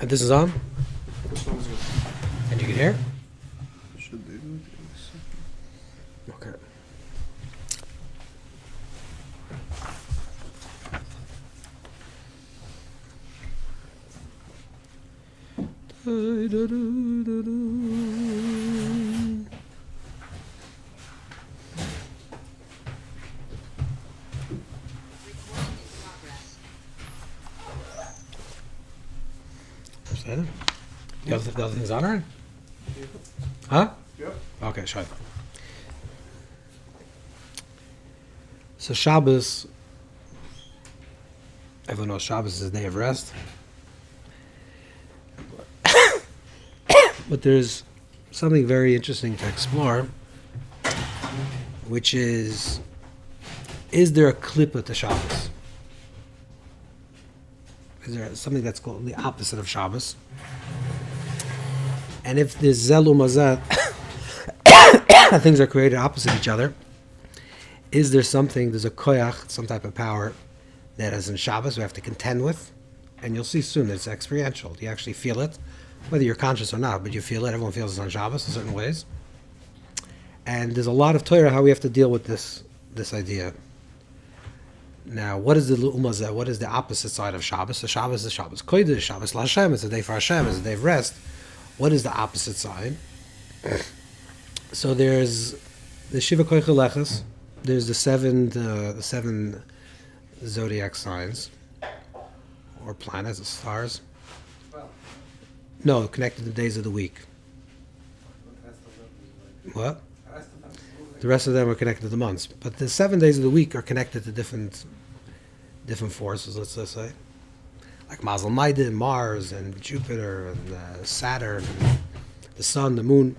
And this is on? This one's good. And you can hear? Should be good. Okay. Is that it? The other thing's on, right? Huh? Yep. Okay, sure. So Shabbos, everyone knows Shabbos is a day of rest. But there's something very interesting to explore, which is there a clippa to Shabbos? Is there something that's called the opposite of Shabbos? And if there's zelu mazat, things are created opposite each other, is there something, there's a koyach, some type of power that is in Shabbos we have to contend with? And you'll see soon it's experiential. You actually feel it, whether you're conscious or not, but you feel it. Everyone feels it on Shabbos in certain ways. And there's a lot of Torah how we have to deal with this idea. Now, what is the lu'umazah? What is the opposite side of Shabbos? So Shabbos is Shabbos Kodesh, Shabbos LaHashem, it's a day for Hashem, it's a day of rest. What is the opposite side? So there's the Shiva Koicha Leches, there's the seven Zodiac signs, or planets, the stars. No, connected to the days of the week. What? The rest of them are connected to the months. But the 7 days of the week are connected to different forces, let's just say. Like Mazel Maiden, Mars, and Jupiter, and Saturn, and the sun, the moon.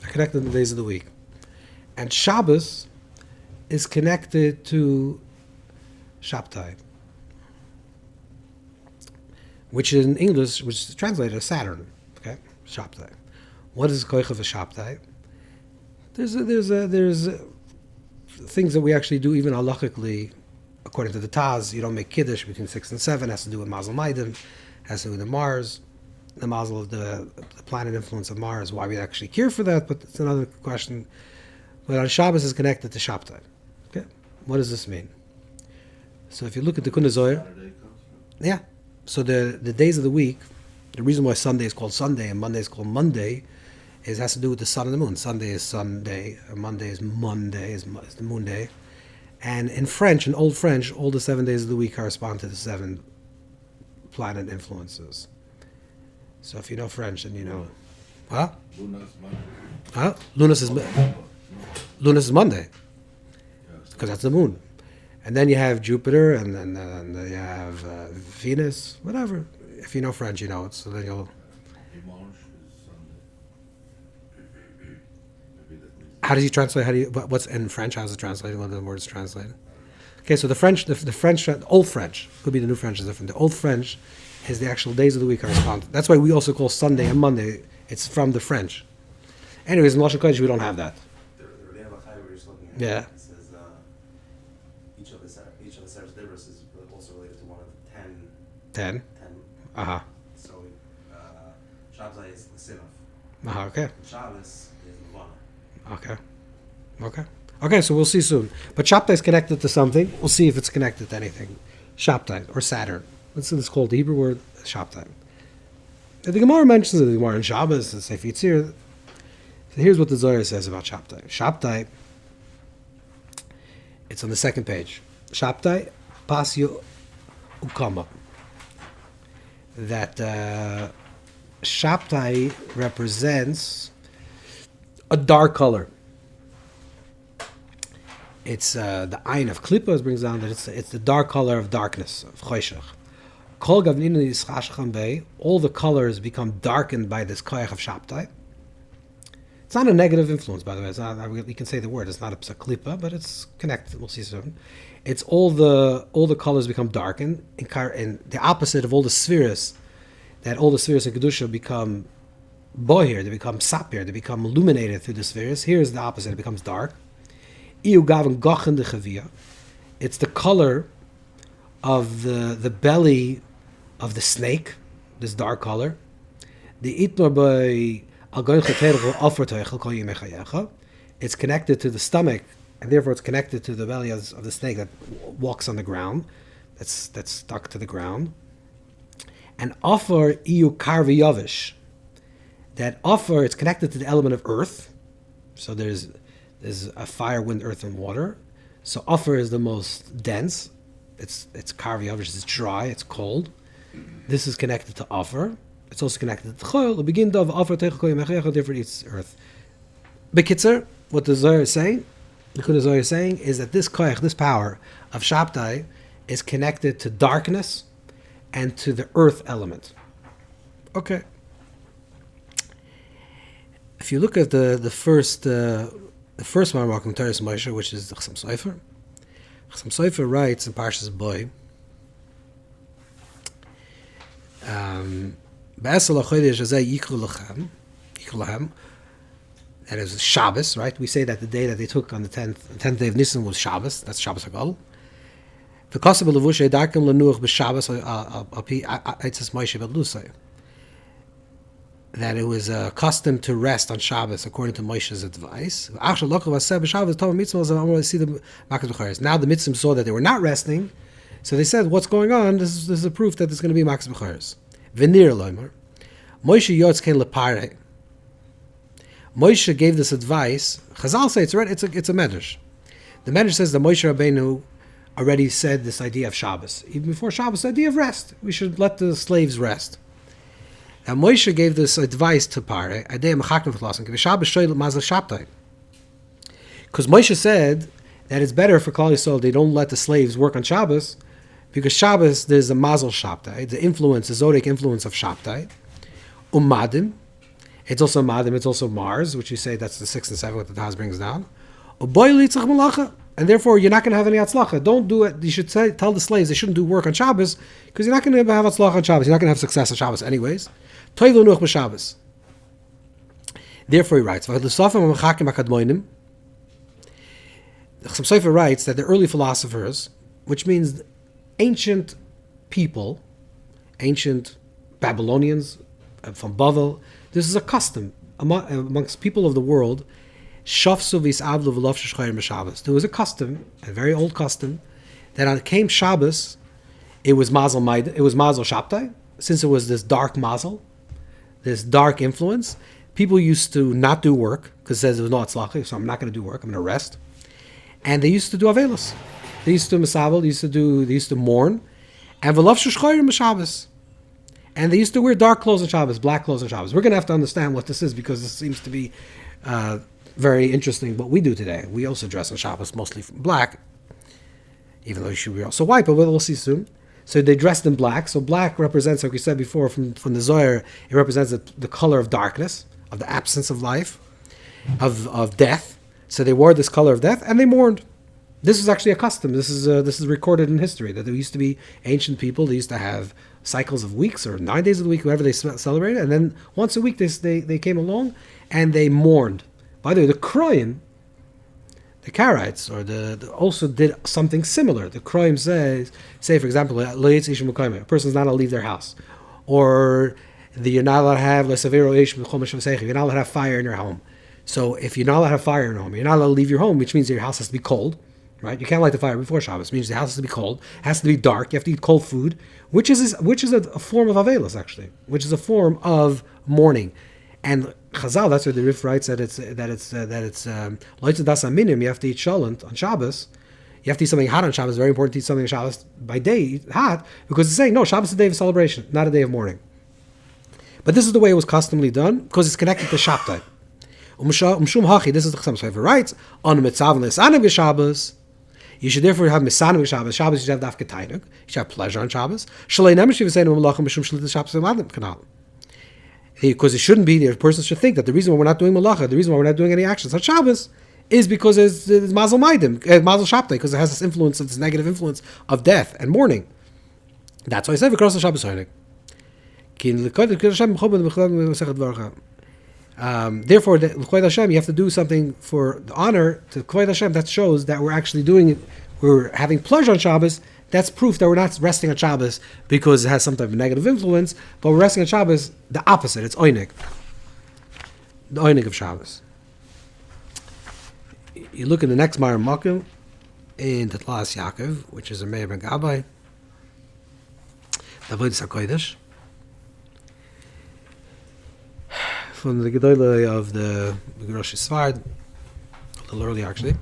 Are connected to the days of the week. And Shabbos is connected to Shabtai, which in English, which is translated as Saturn. Okay, Shabtai. What is koich of a Shabtai? There's things that we actually do even halachically, according to the Taz. You don't make kiddush between 6 and 7. Has to do with Mazel Maiden, has to do with the Mars, the Mazel of the planet influence of Mars. Why we actually care for that, but it's another question. But on Shabbos is connected to Shabtai. Okay, what does this mean? So if you look at the Kundazoyer, yeah. So the days of the week, the reason why Sunday is called Sunday and Monday is called Monday, has to do with the sun and the moon. Sunday is Sunday, or Monday is Monday, is the moon day. And in French, in Old French, all the 7 days of the week correspond to the 7 planet influences. So if you know French, then you know. Huh? Huh? Lunas is Monday, because that's the moon. And then you have Jupiter, and then you have Venus, whatever. If you know French, you know it. So then you'll. How does he translate? What's in French? How's it translated? What are the words translated? Okay, so the French, the French, Old French, could be the New French is different. The Old French is the actual days of the week correspond. That's why we also call Sunday and Monday. It's from the French. Anyways, in Lashon Kodesh we don't have that. They have a chai we're just looking at. Yeah. It says each of the Sarah's Dibros is also related to one of the 10. 10. Uh-huh. So Shabtai is Lesinov. Uh-huh, okay. Shabbos is Levana. Okay, so we'll see soon. But Shabtai is connected to something. We'll see if it's connected to anything. Shabtai, or Saturn. It's called the Hebrew word Shabtai. The Gemara mentions it. The Gemara in Shabbos, the Sefer Yitzir. So here's what the Zohar says about Shabtai. Shabtai, it's on the second page. Shabtai, Pasio Ukama. That Shabtai represents a dark color. It's the ayin of clippa brings down that it's the dark color of darkness, of choshech. All the colors become darkened by this koyach of Shabtai. It's not a negative influence, by the way. It's not, we can say the word. It's not a clippa, but it's connected. We'll see soon. It's all the colors become darkened, and the opposite of all the spheres. That all the spheres in kedusha become bohir, they become sapir, they become illuminated through the spheres. Here's the opposite; it becomes dark. It's the color of the belly of the snake, this dark color. The itmar by algoin cheterach offer toichel kol yimei chayecha. It's connected to the stomach, and therefore it's connected to the belly of the snake that walks on the ground. That's stuck to the ground. And offer iu karvi yavish. That offer, it's connected to the element of earth. So there's a fire, wind, earth, and water. So offer is the most dense. It's karvi yavish. It's dry. It's cold. This is connected to offer. It's also connected to chol. The begin of offer different eats earth. Bekitzer, what the Zohar is saying, the Zohar is saying, is that this koach, this power of Shabtai, is connected to darkness and to the earth element. Okay. If you look at the first one, Malcolm Teres Moshe, which is the Chassam Sofer. Chassam Sofer writes in Parshas Boy, that is Shabbos, right? We say that the day that they took on the 10th day of Nisan was Shabbos. That's Shabbos Hagal. The Kosev Levushay Darkim Lanuach b'Shabbos Api Eitzes Moshe Belusay. That it was a custom to rest on Shabbos according to Moshe's advice. Now the Mitzvah saw that they were not resting, so they said, "What's going on? This is a proof that there's going to be Makas B'Charis." Venir Loimer, Moshe Yotz Ken Lepare. Moshe gave this advice. Chazal say it's a medrash. The medrash says that Moshe Rabbeinu already said this idea of Shabbos. Even before Shabbos, the idea of rest. We should let the slaves rest. Now Moshe gave this advice to Pare. Because Moshe said that it's better for Klal Yisrael they don't let the slaves work on Shabbos, because Shabbos there's a mazel Shabtai, the Zodiac influence of Shabtai. Madim. It's also Madim, it's also Mars, which you say that's the 6 and 7, what the Taz brings down. And therefore, you're not going to have any Atzlacha. Don't do it. You should tell the slaves they shouldn't do work on Shabbos, because you're not going to have Atzlacha on Shabbos. You're not going to have success on Shabbos anyways. Therefore, he writes, the Chassam Sofer writes that the early philosophers, which means ancient people, ancient Babylonians from Bavel, this is a custom amongst people of the world. There was a custom, a very old custom, that on came Shabbos, it was Mazel Shabtai, since it was this dark Mazel, this dark influence. People used to not do work because it says there was no Atzlacha, so I'm not going to do work. I'm going to rest. And they used to do Avelos. They used to Masabel. They used to mourn, and Shabbos. And they used to wear dark clothes on Shabbos, black clothes on Shabbos. We're going to have to understand what this is, because this seems to be very interesting. What we do today, we also dress on Shabbos mostly black, even though you should be also white. But we'll see soon. So they dressed in black. So black represents, like we said before, from the Zohar, it represents the color of darkness, of the absence of life, of death. So they wore this color of death, and they mourned. This is actually a custom. This is recorded in history, that there used to be ancient people. They used to have cycles of weeks, or 9 days of the week, whatever they celebrated, and then once a week they came along and they mourned. By the way, the Kroim, the Karaites, also did something similar. The Kroim say for example, a person's not allowed to leave their house, or you're not allowed to have you're not allowed to have fire in your home. So if you're not allowed to have fire in your home, you're not allowed to leave your home, which means your house has to be cold. Right? You can't light the fire before Shabbos. It means the house has to be cold. It has to be dark. You have to eat cold food, which is a form of Avelos, actually, which is a form of mourning. And Chazal, that's where the Rif writes that it's loitz das aminim. You have to eat shalent on Shabbos. You have to eat something hot on Shabbos. It's very important to eat something on Shabbos by day hot, because it's saying no, Shabbos is a day of celebration, not a day of mourning. But this is the way it was customly done, because it's connected to Shabtai. This is the Chassam Sofer writes on Mitzav Lesanim Shabbos. You should therefore have Misanim Shabbos. Shabbos you should have Dafka Tainuk. You should have pleasure on Shabbos. Because it shouldn't be, the person should think that the reason why we're not doing Malacha, the reason why we're not doing any actions on Shabbos, is because it's Mazel Maidim, Mazel Shabtai, because it has this influence, this negative influence of death and mourning. That's why I said across the Shabbos Heinik. Therefore, the L'Kvod Hashem, you have to do something for the honor to L'Kvod Hashem that shows that we're actually doing it. We're having pleasure on Shabbos, that's proof that we're not resting on Shabbos because it has some type of negative influence, but we're resting on Shabbos the opposite. It's oinig. The oinig of Shabbos. You look at the next Mar Makim in Tetlas Yaakov, which is a Meir Ben Gabbai, Avodas HaKodesh, from the Gedolei of the Rosh Svard, a little early actually.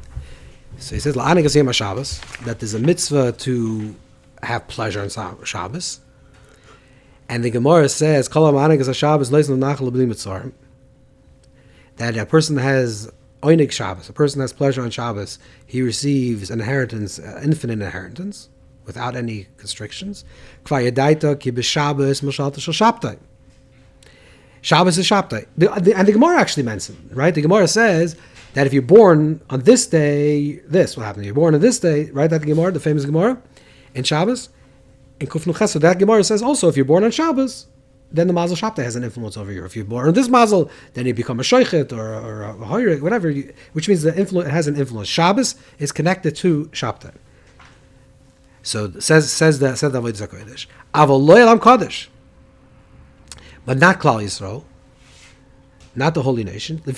So he says, La'anig Hashem HaShabbos, that there's a mitzvah to have pleasure on Shabbos. And the Gemara says, Kol ha'ma'anig HaShabbos leis l'nachal b'li mitzarim, that a person has oinig Shabbos, a person has pleasure on Shabbos, he receives an inheritance, infinite inheritance, without any constrictions. Kva yadaita ki b'Shabbos mashalta shel Shabtai. Shabbos is Shabtai. And the Gemara actually mentioned, right? The Gemara says that if you're born on this day, this will happen. You're born on this day, right? That Gemara, the famous Gemara, in Shabbos, in Kuf Nun Ches, that Gemara says also, if you're born on Shabbos, then the Mazel Shabtai has an influence over you. If you're born on this Mazel, then you become a Shoichet or a Hoyrik, whatever, which means it has an influence. Shabbos is connected to Shabtai. So says the Avodas HaKodesh. Avol lo Elam Kodesh, but not Klal Yisrael, not the holy nation. The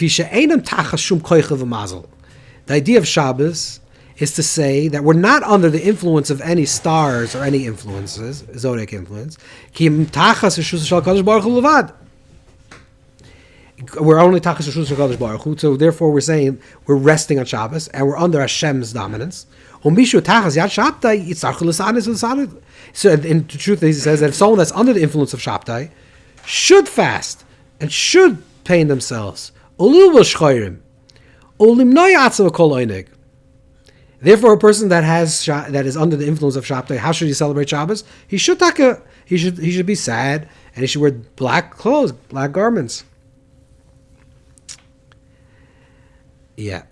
idea of Shabbos is to say that we're not under the influence of any stars or any influences, Zodiac influence. We're only Tachas Reshus HaKadosh Baruch Hu, so therefore we're saying we're resting on Shabbos and we're under Hashem's dominance. So in truth, he says that if someone that's under the influence of Shabtai should fast and should pain themselves. Therefore, a person that is under the influence of Shabtai, how should he celebrate Shabbos? He should be sad, and he should wear black clothes, black garments. Yeah.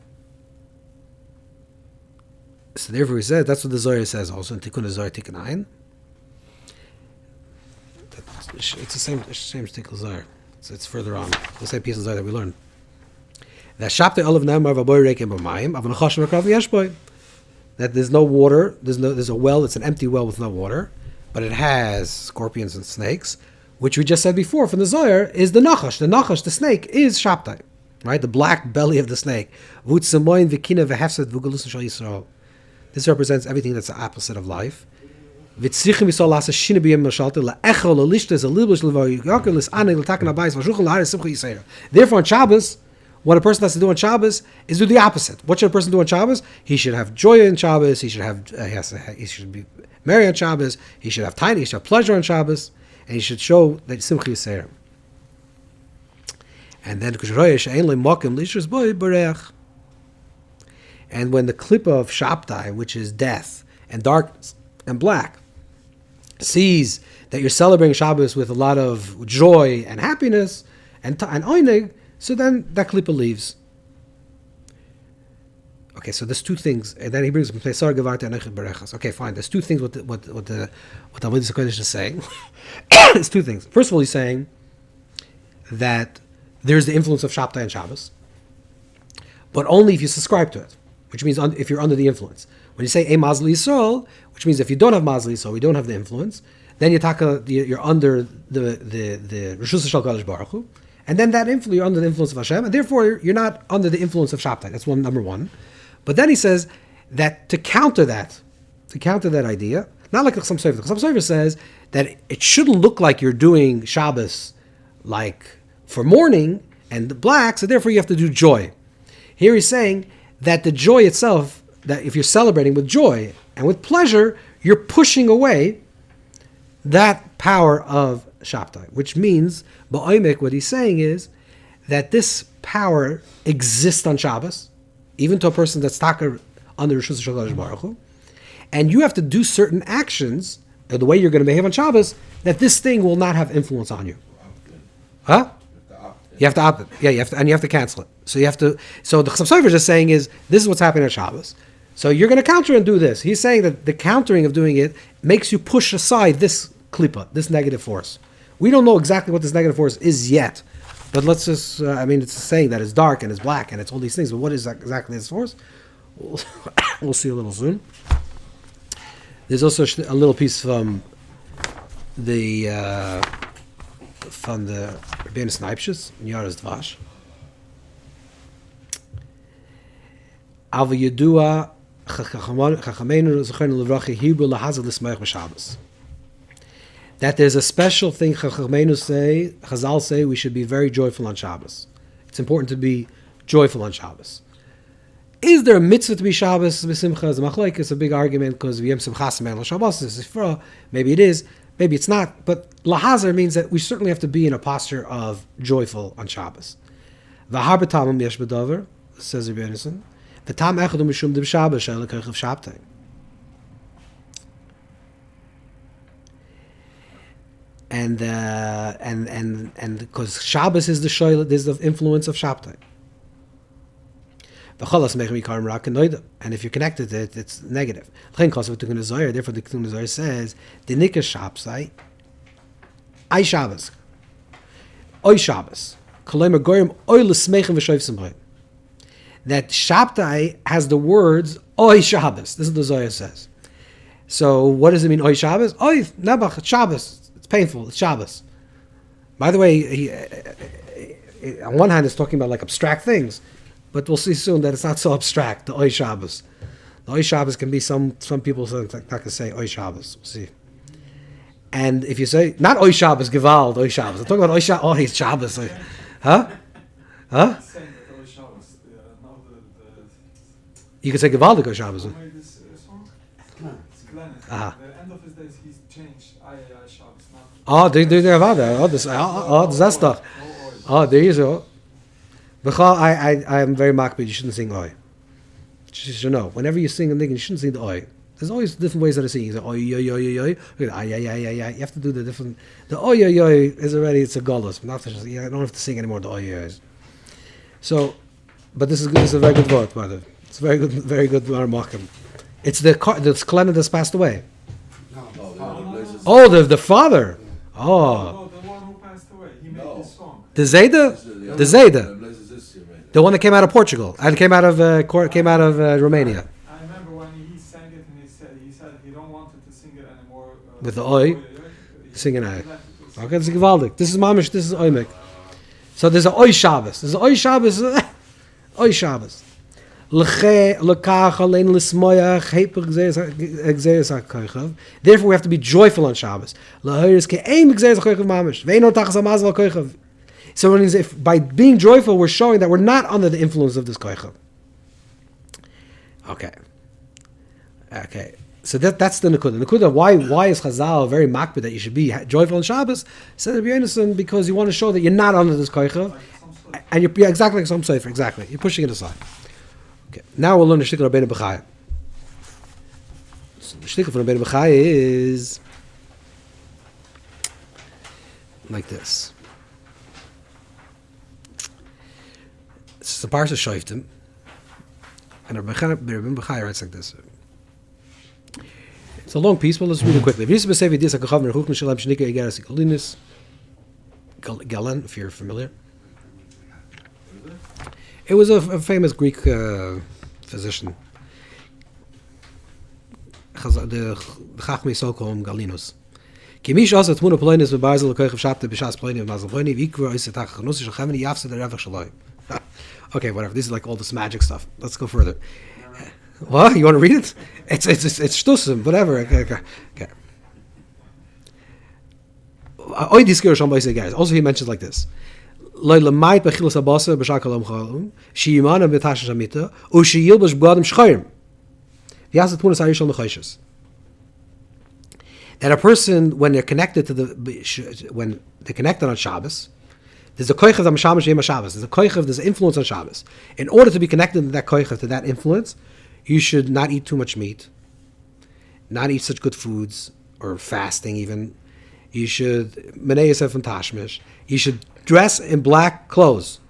So therefore, he said that's what the Zohar says also in Tikkun Zohar Tikkun Ayin. It's the same Tikkun Zohar. It's further on. The same piece of Zohar that we learned. That Shabtai olav namar v'boy reikim b'mayim avon chashim v'krav yeshboy. That there's no water. There's a well. It's an empty well with no water, but it has scorpions and snakes, which we just said before from the Zohar is the nachash. The nachash, the snake, is Shabtai, right? The black belly of the snake. V'utzamoyin v'kina v'hefsed v'gulus shal Yisrael. This represents everything that's the opposite of life. Therefore, on Shabbos, what a person has to do on Shabbos is do the opposite. What should a person do on Shabbos? He should have joy in Shabbos. He should be merry on Shabbos. He should have tiny. He should have pleasure on Shabbos, and he should show that Simcha Yisera. And then, and when the clippa of Shabtai, which is death and darkness and black, sees that you're celebrating Shabbos with a lot of joy and happiness and oinig, so then that klippa leaves. Okay, so there's two things, and then he brings Pesar Gevarte and Echid Berechas. Okay, fine. There's two things. What the Avodas HaKodesh is saying. It's two things. First of all, he's saying that there's the influence of Shabtai and Shabbos, but only if you subscribe to it, which means if you're under the influence. When you say a Mazel Yisrael, which means if you don't have Mazel Yisrael, we don't have the influence, then you're under the Reshus HaKadosh Baruch Hu, and then you're under the influence of Hashem, and therefore you're not under the influence of Shabtai. That's number one. But then he says that to counter that idea, not like the Chassam Sofer. The Chassam Sofer says that it shouldn't look like you're doing Shabbos like for mourning and black, so therefore you have to do joy. Here he's saying that the joy itself, that if you're celebrating with joy and with pleasure, you're pushing away that power of Shabtai, which means, ba'omek, what he's saying is that this power exists on Shabbos, even to a person that's taka under Reshus HaKadosh Baruch Hu, and you have to do certain actions, or the way you're going to behave on Shabbos, that this thing will not have influence on you. Huh? You have to opt it. Yeah, you have to cancel it. So the Chassam Sofer is just saying is, this is what's happening on Shabbos. So you're going to counter and do this. He's saying that the countering of doing it makes you push aside this clippa, this negative force. We don't know exactly what this negative force is yet, but let's just, it's saying that it's dark and it's black and it's all these things, but what is exactly this force? We'll see a little soon. There's also a little piece from the Rebbeinu Snipeshus, Yaras Dvash. Ava Yedua Chachamenu Zechenu Levracha Hebrew Lahazal L'Smeich B'Shabbos. That there's a special thing Chazal say we should be very joyful on Shabbos. It's important to be joyful on Shabbos. Is there a mitzvah to be Shabbos b'simcha? As a machlok, it's a big argument because v'yem simchas me'el Shabbos is ifra. Maybe it is, maybe it's not. But lahazer means that we certainly have to be in a posture of joyful on Shabbos. V'har b'tamim yesh b'davar, says Rabbi Yonason. V'tam echad u'mishum d'b Shabbos she'el l'kach of Shabtai. And because Shabbos is the shoyla, there's the influence of Shabtai. And if you're connected to it, it's negative. Therefore, the Tikkun Zohar says, "The Nikah Shabtai, I Shabbos, Oy Shabbos, Kolomer Goyim Oy L'Smeichem V'Shoyv Simcha." That Shabtai has the words Oy Shabbos. This is what the Zohar says. So, what does it mean? Oy Shabbos? Oy Nebach. It's Shabbos. It's painful. It's Shabbos. By the way, on one hand, it's talking about like abstract things. But we'll see soon that it's not so abstract, the Oy Shabbos. The Oy Shabbos can be some people not going to say Oy Shabbos. We'll see. And if you say, not Oy Shabbos, Gewalt, Oy Shabbos. I'm talking about Oy Shabbos. Oh, he's Shabbos. Huh? Huh? You can say Gewalt, Oy Shabbos. Aha. The end of his days, he's changed. I Shabbos. Oh, there that's stuff. Oh, there you go. I am very makbid. You shouldn't sing oi. You should know. Whenever you sing a nigga, you shouldn't sing the oi. There's always different ways of singing. You say oi, oi, oi, oi, oi. You have to do the different. The oi, oi, oi is already, it's a golus. You don't have to sing anymore the oi, oi. So, but this is good. This is a very good word, mother. It's very good markim. It's the Kalena that's passed away. Oh, the father. Oh. No, the one who passed away. He made this song. The Zayda? The Zayda. The one that came out of Portugal and came out of Romania. I remember when he sang it and he said he don't want to sing it anymore. With the oi, singing oi. Okay, this is gewaldig. This is mamish. This is oimik. So there's an oi Shabbos. There's an oi Shabbos. Oi Shabbos. Therefore, we have to be joyful on Shabbos. So if by being joyful, we're showing that we're not under the influence of this koicha. Okay. So that's the Nakuda. Nakuda, why is Chazal very makbid that you should be joyful on Shabbos? Said Rabbi Yonason, because you want to show that you're not under this koicha, and you're exactly like some sefer. Exactly, you're pushing it aside. Okay. Now we'll learn the shtickle of Rabbeinu Bechaya. So the shtickle from Rabbeinu Bechaya is like this. It's the Parsha Shoiftim, and Rabbeinu Bechaya writes like this. It's a long piece, but let's read it quickly. Galen, if you're familiar. It was a famous Greek physician. The Chachmei so called him Galenus. Kimish also tmuna ploinus bebazel lekoich of Shabtai b'shas ploinim mazel ploinim vikra isetach chanus shachavni yafsed the revach shaloi. Okay, whatever. This is like all this magic stuff. Let's go further. What? You want to read it? It's shtusim, whatever. Okay. Also, he mentions like this. He has that a person, when they're connected to when they're connected on Shabbos, there's a koich of the Shabbos. There's a koich of, there's influence on Shabbos. In order to be connected to that koich, to that influence, you should not eat too much meat, not eat such good foods, or fasting even. You should menei yosef and tashmish. You should dress in black clothes.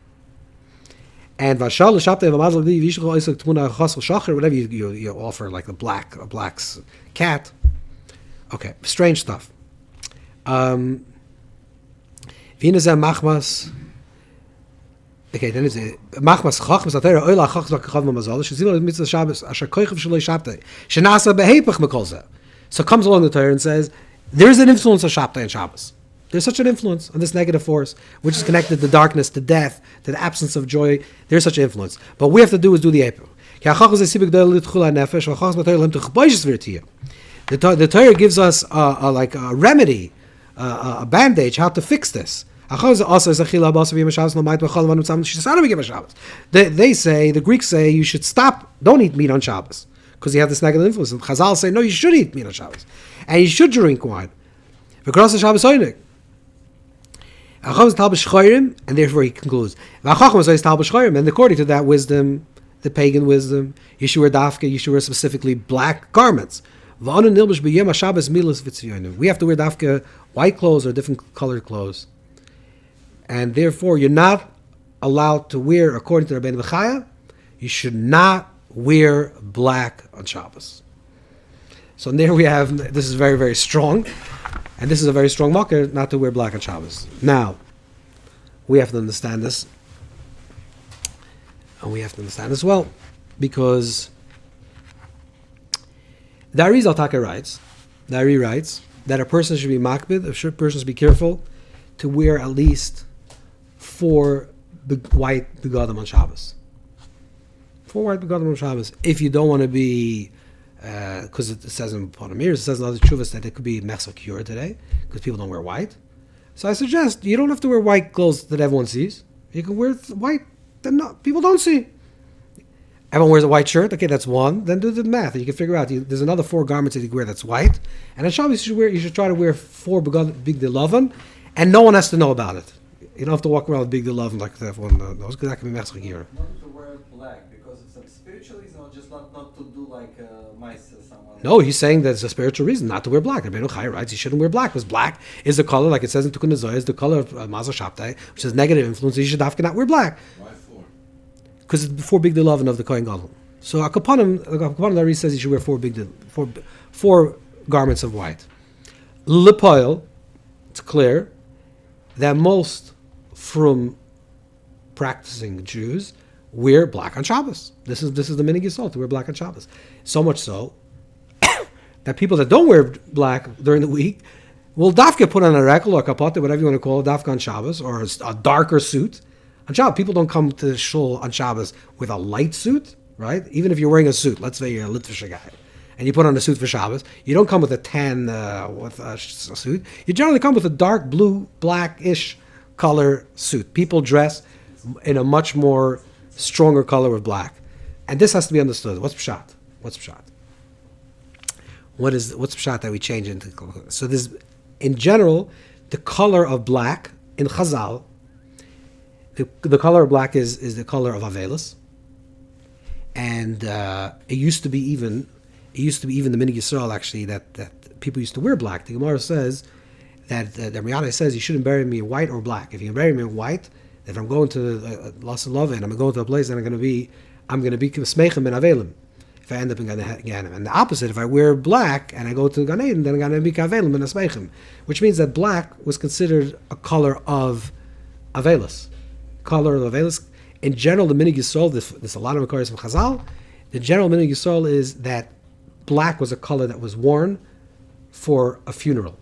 And vashal l'shabtai v'mazal v'yishchol isuk tmuna chasel shacher, whatever you offer, like a black's cat. Okay, strange stuff. V'inazeh machmas. Okay, then it's machmas chachmas atera oila chachmas v'kachav v'mazal shezil mitzvah Shabbos asher koichav shaloi shabtai shenasa behepach mekolzeh. So comes along the Torah and says, there's an influence of Shabtai and Shabbos. There's such an influence on this negative force, which is connected to darkness, to death, to the absence of joy. There's such an influence. But what we have to do is do the Eipah. The Torah gives us like a remedy, a bandage, how to fix this. They say, the Greeks say, you should stop, don't eat meat on Shabbos, because you have this negative influence. And Chazal say, no, you should eat meat on Shabbos. And you should drink wine. Because of Shabbos Oinig. And therefore he concludes, and according to that wisdom, the pagan wisdom, you should wear dafka, you should wear specifically black garments. We have to wear dafka white clothes or different colored clothes. And therefore you're not allowed to wear, according to Rabbeinu Bechaya, you should not wear black on Shabbos. So there we have, this is very, very strong. And this is a very strong marker not to wear black on Shabbos. Now, we have to understand this. And we have to understand as well, because the Arizal Taka writes that a person should be makbid, a person should be careful to wear at least 4 white begadim on Shabbos. 4 white begadim on Shabbos. If you don't want to be, because it says in Boredom, it says in other chuvas that it could be mechsa cure today, because people don't wear white. So I suggest you don't have to wear white clothes that everyone sees. You can wear white that people don't see. Everyone wears a white shirt. Okay, that's one. Then do the math. You can figure out. There's another 4 garments that you can wear that's white. And on Shabbos you should try to wear 4 big dilavan, and no one has to know about it. You don't have to walk around with big dilavan like everyone knows, because that can be mechsa cure. Not to wear black because of some spiritual reason, or just not to do like mice or someone. No, he's saying that it's a spiritual reason not to wear black. Rabbeinu Chai writes you shouldn't wear black, because black is the color, like it says in Tikkun Zohar, is the color of Mazal Shabtai, which is negative influence. So you should have to not wear black. Why 4? Because it's 4 big dilavan of the Kohen Gadol. So Akapanim Dari says you should wear 4 garments of white. Lipoil, it's clear that most from practicing Jews wear black on Shabbos. This is the minig yisrael to wear black on Shabbos. So much so that people that don't wear black during the week will dafka put on a rekel or kapata, whatever you want to call it, dafka on Shabbos, or a darker suit. On Shabbos, people don't come to shul on Shabbos with a light suit, right? Even if you're wearing a suit, let's say you're a Litvish guy, and you put on a suit for Shabbos, you don't come with a tan with a suit. You generally come with a dark blue, blackish color suit. People dress in a much more stronger color of black, and this has to be understood. What's pshat? What's pshat that we change into? So this, in general, the color of black in Chazal, the color of black is the color of Avelis, and it used to be even the minig Yisrael actually that people used to wear black. The Gemara says that the Riyadh says you shouldn't bury me in white or black. If you bury me in white, if I'm going to Las Love and I'm going to a place and I'm going to be Smechem and Avelim, if I end up in Gan Eden. And the opposite, if I wear black and I go to Gan Eden, then I'm going to be Avelim and Smechem, which means that black was considered a color of Avelis. In general, the minig Yisrael, there's a lot of Makaris from Chazal. The general minig Yisrael is that black was a color that was worn for a funeral.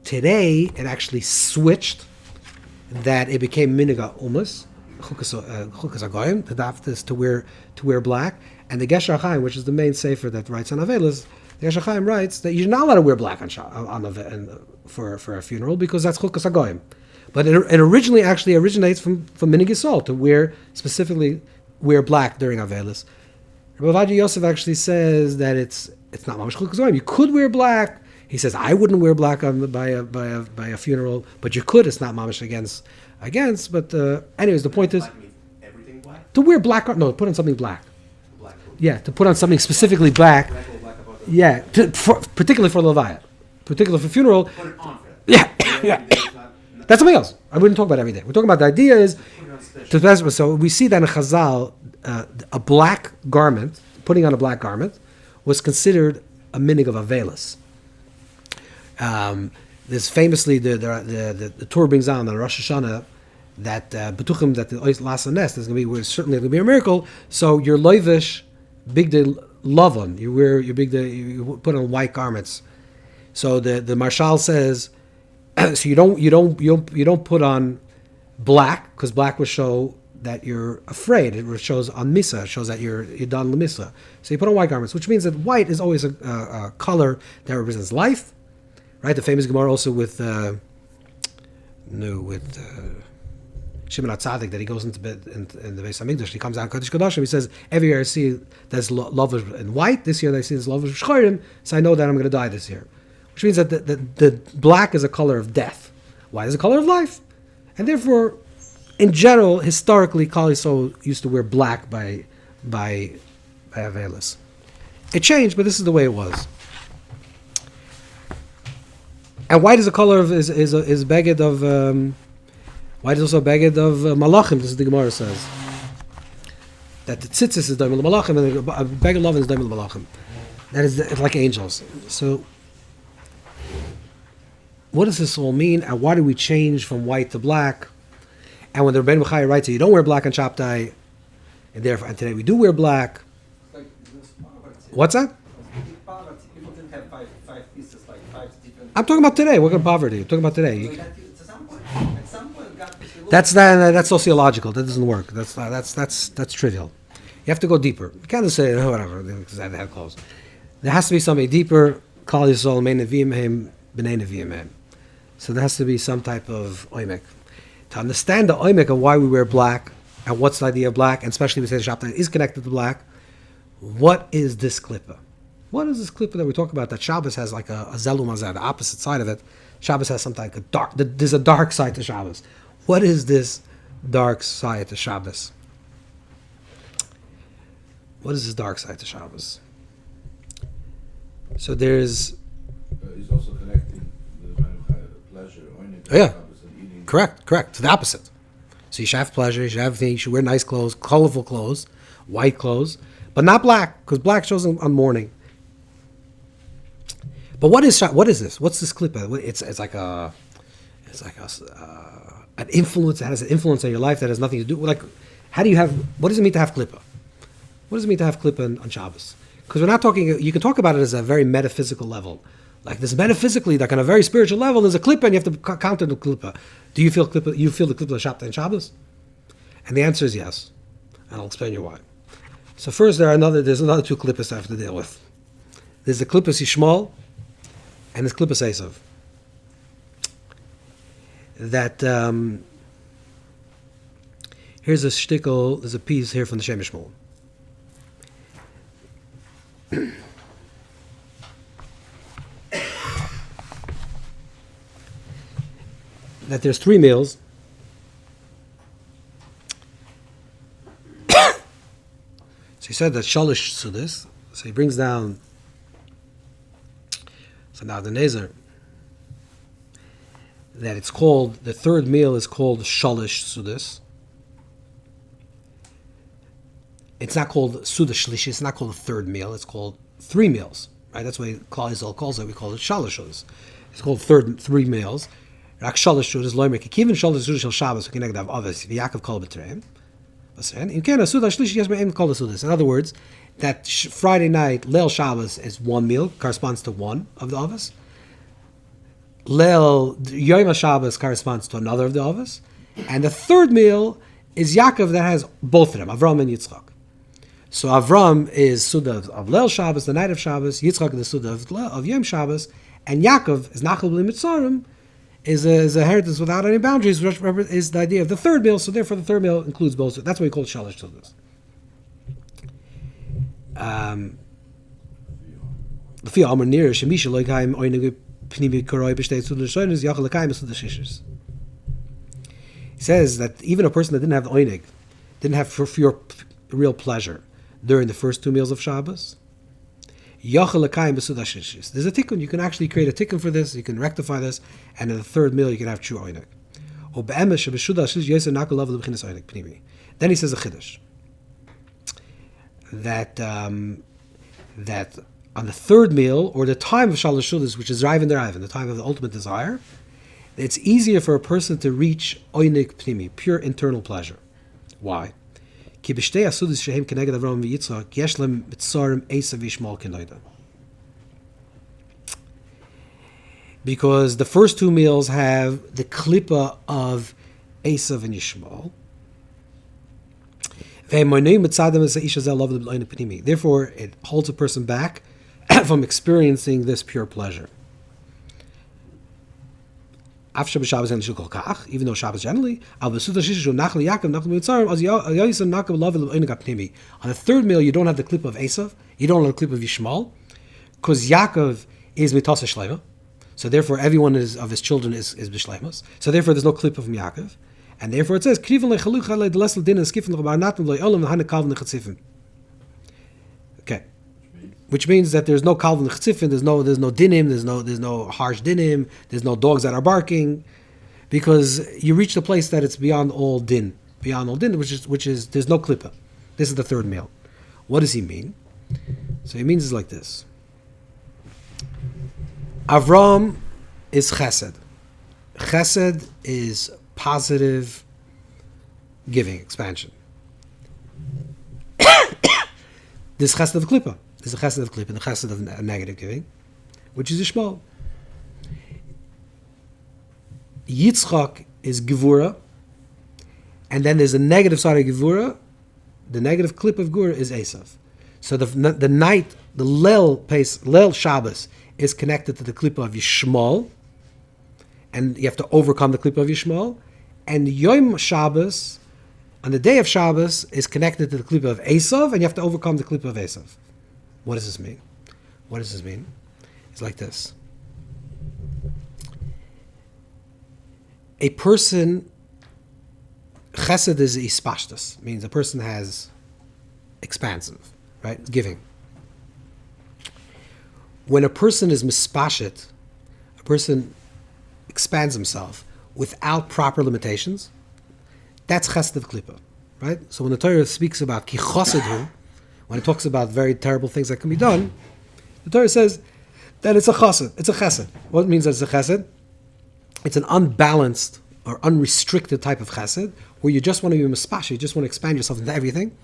Today it actually switched, that it became miniga umas, chukas agoyim, the daftis to wear black, and the Gesher Chaim, which is the main sefer that writes on Avelis, the Gesher Chaim writes that you're not allowed to wear black for a funeral, because that's chukas agoyim. But it originally actually originates from minig Yisrael to specifically wear black during Avelis. Rabbi Avadia Yosef actually says that it's not mamash chukas agoyim. You could wear black. He says, I wouldn't wear black by a funeral, but you could. It's not mamash against. But anyways, the point is Black means everything black? to wear black. No, put on something black. Black. Yeah, to put on something specifically black. Black or black about the Yeah, particularly for Levaya, particularly for funeral. Put it on for that. Yeah. That's something else. I wouldn't talk about every day. We're talking about the idea is Put it on special. so we see that in Chazal, a black garment, putting on a black garment, was considered a minig of Avelis. There's famously the Torah brings on Rosh Hashanah that betuchim that the last nest is going to be certainly going to be a miracle. So your loivish big lavon. You put on white garments. So the Marshal says, so you don't put on black, because black will show that you're afraid. It shows on misa. It shows that you're done lemisa. So you put on white garments, which means that white is always a color that represents life, right? The famous Gemara also with Shimon HaTzadik, that he goes into bed in the Beis Hamikdash. He comes out Kodesh Kodashim. He says, every year I see there's love in white. This year I see there's love of shchorim. So I know that I'm going to die this year. Which means that the black is a color of death. White is a color of life. And therefore, in general, historically, Klal Yisrael used to wear black by Avelis. It changed, but this is the way it was. And white is a color of is beged of white is also a beged of malachim. This is the Gemara says that the tzitzis is daimel malachim and the beged love is daimel malachim. That is it's like angels. So, what does this all mean? And why do we change from white to black? And when the Rebbeinu B'chai writes that you don't wear black on Shabtai, and therefore, and today we do wear black. Like this poverty. What's that? Big poverty. People didn't have five pieces, like five different. I'm talking about today. What kind of poverty? I'm talking about today. So that at some point, God, if you look That's sociological. That doesn't work. That's trivial. You have to go deeper. You can't just say whatever because I had clothes. There has to be something deeper. Kol Yisrael mein neviim hem b'nei neviim hem. So there has to be some type of oimek. To understand the oimek of why we wear black and what's the idea of black, and especially we say Shabtai is connected to black. What is this clippa? What is this clippa that we talk about? That Shabbos has like a zelum hazeh, the opposite side of it. Shabbos has something like a dark. There's a dark side to Shabbos. What is this dark side to Shabbos? What is this dark side to Shabbos? So there's. He's also connecting the pleasure. Oh, yeah. Correct. To the opposite. So you should have pleasure, you should have things, you should wear nice clothes, colorful clothes, white clothes, but not black, because black shows on mourning. But what is this? What's this clippa? It's like an influence that has an influence on your life that has nothing to do. Like, what does it mean to have clippa? What does it mean to have clippa on Shabbos? Because we're not talking. You can talk about it as a very metaphysical level. Like this metaphysically, like on a very spiritual level, there's a clippa and you have to counter the clippa. Do you feel clippa? You feel the clippa of Shabtai and Shabbos? And the answer is yes. And I'll explain you why. So first, there's another two clippas I have to deal with. There's the clippa Yishmael and there's clippa Esav. That here's a shtickle. There's a piece here from the Shem Yishmael. That there's 3 meals. So he said that Shalish Sudas. So he brings down. So now the Nezer. That it's called, the third meal is called Shalish Sudas. It's not called Suda Shlishi, it's not called a third meal, it's called 3 meals. Right? That's why Klal Yisrael calls it, we call it Shalish Sudas. It's called 3 meals. Rak Shalish Sudas loymer kivin Shalish Sudas shel Shabbos u'keneged avos v'Yaakov kol b'treim. In other words, that Friday night Leil Shabbos is 1 meal, corresponds to one of the avos. Leil Yom HaShabbos corresponds to another of the avos, and the third meal is Yaakov that has both of them, Avram and Yitzchak. So Avram is Suda of Leil Shabbos, the night of Shabbos. Yitzchak is the Suda of Yom Shabbos, and Yaakov is Nachal b'li Mitzarim, is a heritage without any boundaries, which is the idea of the third meal. So therefore, the third meal includes both. That's why we call it Shalish Sudas. He says that even a person that didn't have the oinig, didn't have for real pleasure during the first 2 meals of Shabbos, there's a tikkun. You can actually create a tikkun for this. You can rectify this, and in the third meal you can have true oinig. Then he says a chiddush that on the third meal, or the time of Shalosh Sudas, which is Raivan Deraivin, the time of the ultimate desire, it's easier for a person to reach oinig pnimi, pure internal pleasure. Why? כי בשתי הסודות שהם כנגד אברהם ויצחק, יש להם בצורם עשו וישמעאל כנגדם. Because the first two meals have the clippa of Esav and Yishmael. Therefore, it holds a person back from experiencing this pure pleasure. Even though Shabbos generally, on the third meal you don't have the clip of Esav, you don't have the clip of Yishmael, because Yaakov is mitasa shleima, so therefore everyone is of his children is b'shleimus. So therefore there's no clip of Yaakov, and therefore it says okay, which means that there's no kalvin chtzifin, there's no dinim, there's no harsh dinim, there's no dogs that are barking, because you reach the place that it's beyond all din, which is there's no klippa. This is the third meal. What does he mean? So he means it's like this. Avram is chesed. Chesed is positive giving, expansion. This chesed of klippa. There's a chesed of klippa and the chesed of negative giving, which is Yishmael. Yitzchak is gevura, and then there's a negative side of gevura. The negative clip of gevura is Esav. So the night, the Leil Shabbos is connected to the clip of Yishmael, and you have to overcome the clip of Yishmael. And Yom Shabbos, on the day of Shabbos, is connected to the clip of Esav, and you have to overcome the clip of Esav. What does this mean? What does this mean? It's like this. A person, chesed is ispashtus, means a person has expansive, right? Giving. When a person is mispashet, a person expands himself without proper limitations, that's chesed of klippa, right? So when the Torah speaks about ki chosedhu, when it talks about very terrible things that can be done, the Torah says that it's a chesed. It's a chesed. What means that it's a chesed? It's an unbalanced or unrestricted type of chesed, where you just want to be mispashet, you just want to expand yourself into everything.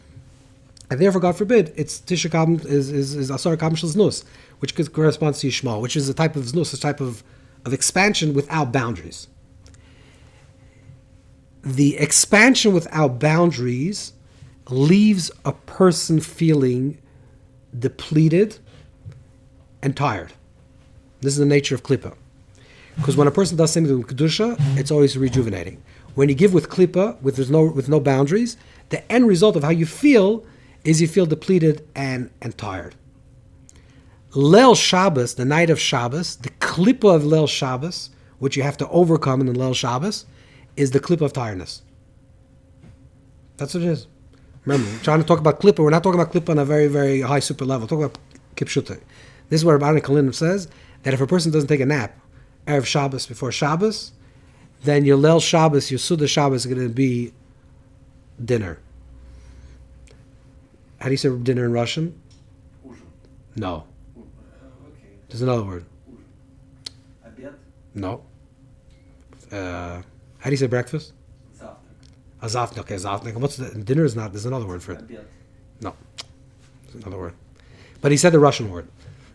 And therefore, God forbid, it's Tisha Kabim is Asar Kabim Shel Znus, which corresponds to Yishmael, which is a type of Znus, a type of expansion without boundaries. The expansion without boundaries leaves a person feeling depleted and tired. This is the nature of klippa. Because when a person does something with kedusha, it's always rejuvenating. When you give with klippa, with no boundaries, the end result of how you feel is you feel depleted and tired. Leil Shabbos, the night of Shabbos, the klippa of Leil Shabbos, which you have to overcome in the Leil Shabbos, is the klippa of tiredness. That's what it is. Remember, we're trying to talk about klippa. We're not talking about klippa on a very, very high super level. We're talking about kipshuta. This is where Rabbi Kalinim says that if a person doesn't take a nap Erev Shabbos before Shabbos, then your Leil Shabbos, your Suda Shabbos is going to be dinner. How do you say dinner in Russian? No. Okay. There's another word. Обед? No. How do you say breakfast? Завтрак. Azafnik. Okay, azafnik. What's the dinner? Is not. There's another word for it. Обед. No. There's another word. But he said the Russian word,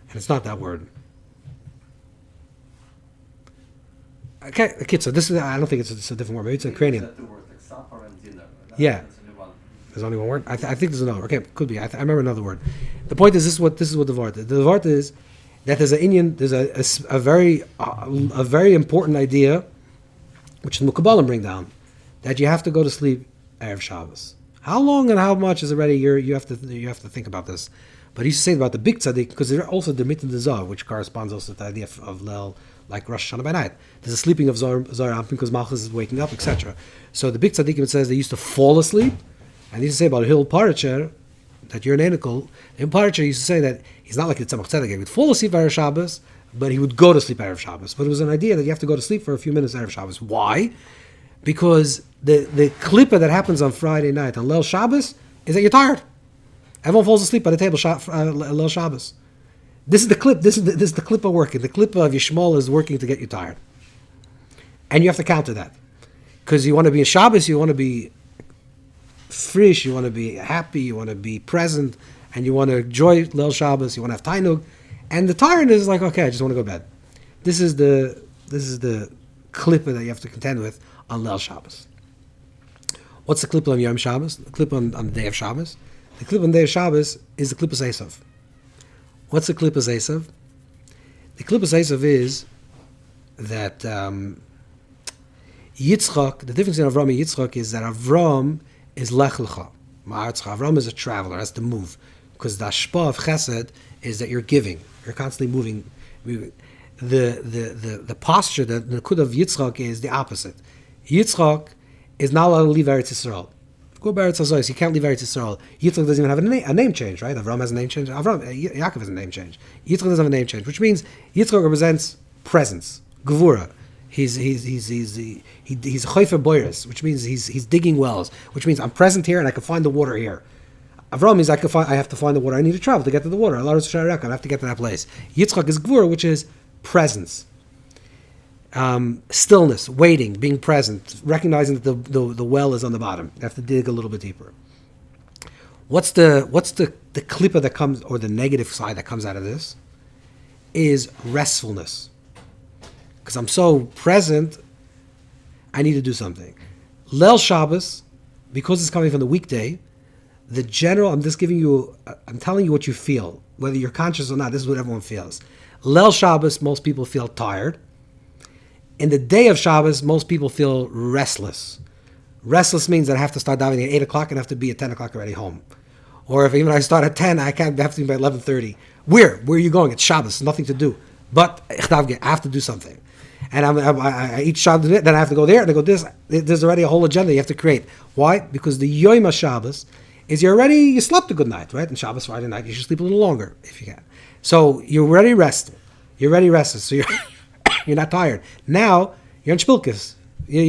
and it's not that word. Okay, so this is. I don't think it's a different word. Maybe it's a Ukrainian. It's two words, like supper and dinner. Yeah. That's only one. There's only one word. I think there's another. Okay, could be. I remember another word. The point is this is what the vart is. The vart is that there's an Indian. There's a very important idea, which the Mukabbalim bring down, that you have to go to sleep Erev Shabbos. How long and how much is already you have to think about this. But he's saying about the big tzaddik, because they're also the mit and the zav, which corresponds also to the idea of Leil, like Rosh Hashanah by night. There's a sleeping of Zohar Ampin because Malchus is waking up, etc. So the big tzaddikim says they used to fall asleep, and he used to say about Hil Paracher, that you're an anical. Hil Paracher used to say that he's not like the Tzemach Tzedek, he would fall asleep Erev Shabbos, but he would go to sleep Erev Shabbos. But it was an idea that you have to go to sleep for a few minutes Erev Shabbos. Why? Because the klippa that happens on Friday night on Leil Shabbos is that you're tired. Everyone falls asleep by the table Leil Shabbos. This is the clip. This is the klippa working. The klippa of Yishmael is working to get you tired, and you have to counter that because you want to be a Shabbos. You want to be fresh, you want to be happy, you want to be present, and you want to enjoy Leil Shabbos, you want to have tainug. And the tiredness is like, okay, I just want to go to bed. This is the clippa that you have to contend with on Leil Shabbos. What's the clippa on Yom Shabbos? The clippa on the day of Shabbos? The clippa on the day of Shabbos is the clippa Esav. What's the clippa Esav? The clippa Esav is that Yitzchak, the difference in Avram and Yitzchak is that Avram is lech lecha. Avram is a traveler, has to move. Because the ashpa of chesed is that you're giving. You're constantly moving. The posture, the kud of Yitzchak is the opposite. Yitzchak is not allowed to leave Eretz Yisrael. Go to Eretz Yisrael, you can't leave Eretz Yisrael. Yitzchak doesn't even have a name change, right? Avram has a name change. Yaakov has a name change. Yitzchak doesn't have a name change, which means Yitzchak represents presence, gevura. He's a chofer boiris, which means he's digging wells, which means I'm present here and I can find the water here. Avram means I have to find the water. I need to travel to get to the water. I have to get to that place. Yitzchak is gevura, which is presence, stillness, waiting, being present, recognizing that the well is on the bottom. You have to dig a little bit deeper. What's the klippa that comes, or the negative side that comes out of this, is restfulness. Because I'm so present, I need to do something. Leil Shabbos, because it's coming from the weekday, the general, I'm telling you what you feel, whether you're conscious or not, this is what everyone feels. Leil Shabbos, most people feel tired. In the day of Shabbos, most people feel restless. Restless means that I have to start davening at 8 o'clock and I have to be at 10 o'clock already home. Or if even I start at 10, I have to be by 11:30. Where are you going? It's Shabbos, nothing to do. But I have to do something. And I eat Shabbos, then I have to go there, and I go this. There's already a whole agenda you have to create. Why? Because the Yom Shabbos is you slept a good night, right? And Shabbos, Friday night, you should sleep a little longer if you can. So you're already rested. You're already rested. So you're not tired. Now you're in shpilkes. You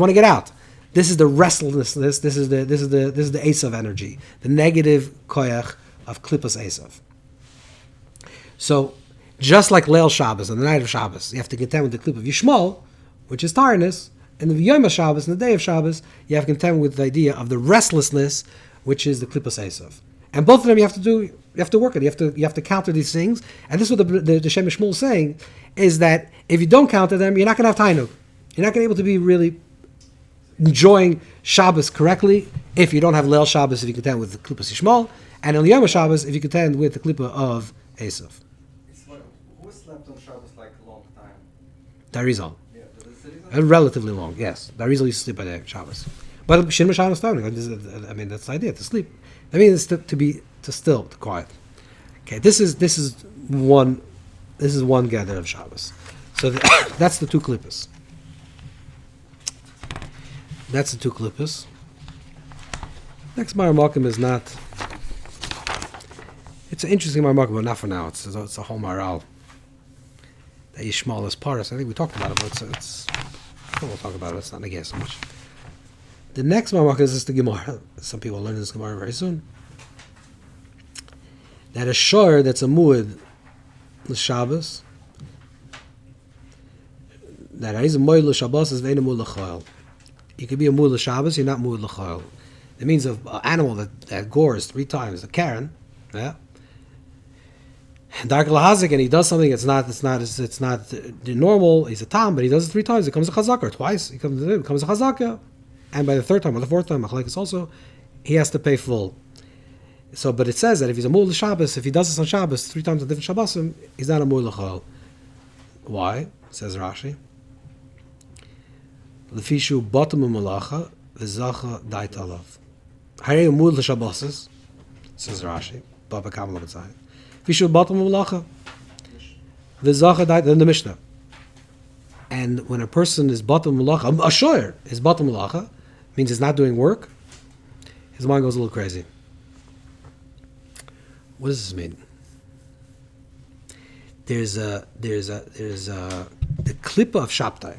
want to get out. This is the restlessness. This is the Esav energy, the negative koyach of klippas Esav. So just like Leil Shabbos, on the night of Shabbos, you have to contend with the clip of Yishmol, which is tiredness, and the Yom Shabbos, on the day of Shabbos, you have to contend with the idea of the restlessness, which is the klippas Esav. And both of them you have to work it. You have to counter these things. And this is what the Shem Shmuel is saying, is that if you don't counter them, you're not going to have tainug. You're not going to be able to be really enjoying Shabbos correctly if you don't have Leil Shabbos, if you contend with the klippas Yishmol, and on the Yom Shabbos, if you contend with the klippa of Esav. Who slept on Shabbos like a long time? Darizal. Yeah, that's the reason? Relatively long, yes. Darizal used to sleep by the Shabbos. But Shin Shabbos timing, I mean, that's the idea, to sleep. I mean, it's to quiet. Okay, this is one gather of Shabbos. So that's the two klippas. That's the two klippas. Next Maramakim is not. It's an interesting Maramakim, but not for now. It's a whole maral. That Yishmael is Paris. I think we talked about it, but it's we'll talk about it. It's not negated so much. The next Maramakim is just the Gemara. Some people will learn this Gemara very soon. That a shor that's a muad the Shabbos. That is a muad l'Shabbos is ve'ena muad l'chayil. You could be a muad l'Shabbos, you're not muad l'chayil. It means an animal that gores 3 times, a Karen, yeah. Dark lahazik, and he does something it's not normal. He's a tam, but he does it 3 times. It comes a chazaka, or twice. It comes a chazaka, and by the 3rd time or the 4th time, machlekes also, he has to pay full. So, but it says that if he's a muad l'Shabbos, if he does this on Shabbos 3 times on different Shabbosim, he's not a muad l'chayil. Why? Says Rashi. Lefishu bottom malacha v'zacha dait alav. Harei muad l'Shabbosis, says Rashi. Baba Kamal B'tzai. Fishu bottom malacha v'zacha dait. Then the Mishnah. And when a person is bottom malacha, a shoyer is bottom malacha, means he's not doing work. His mind goes a little crazy. What does this mean? There's the clippa of Shabtai.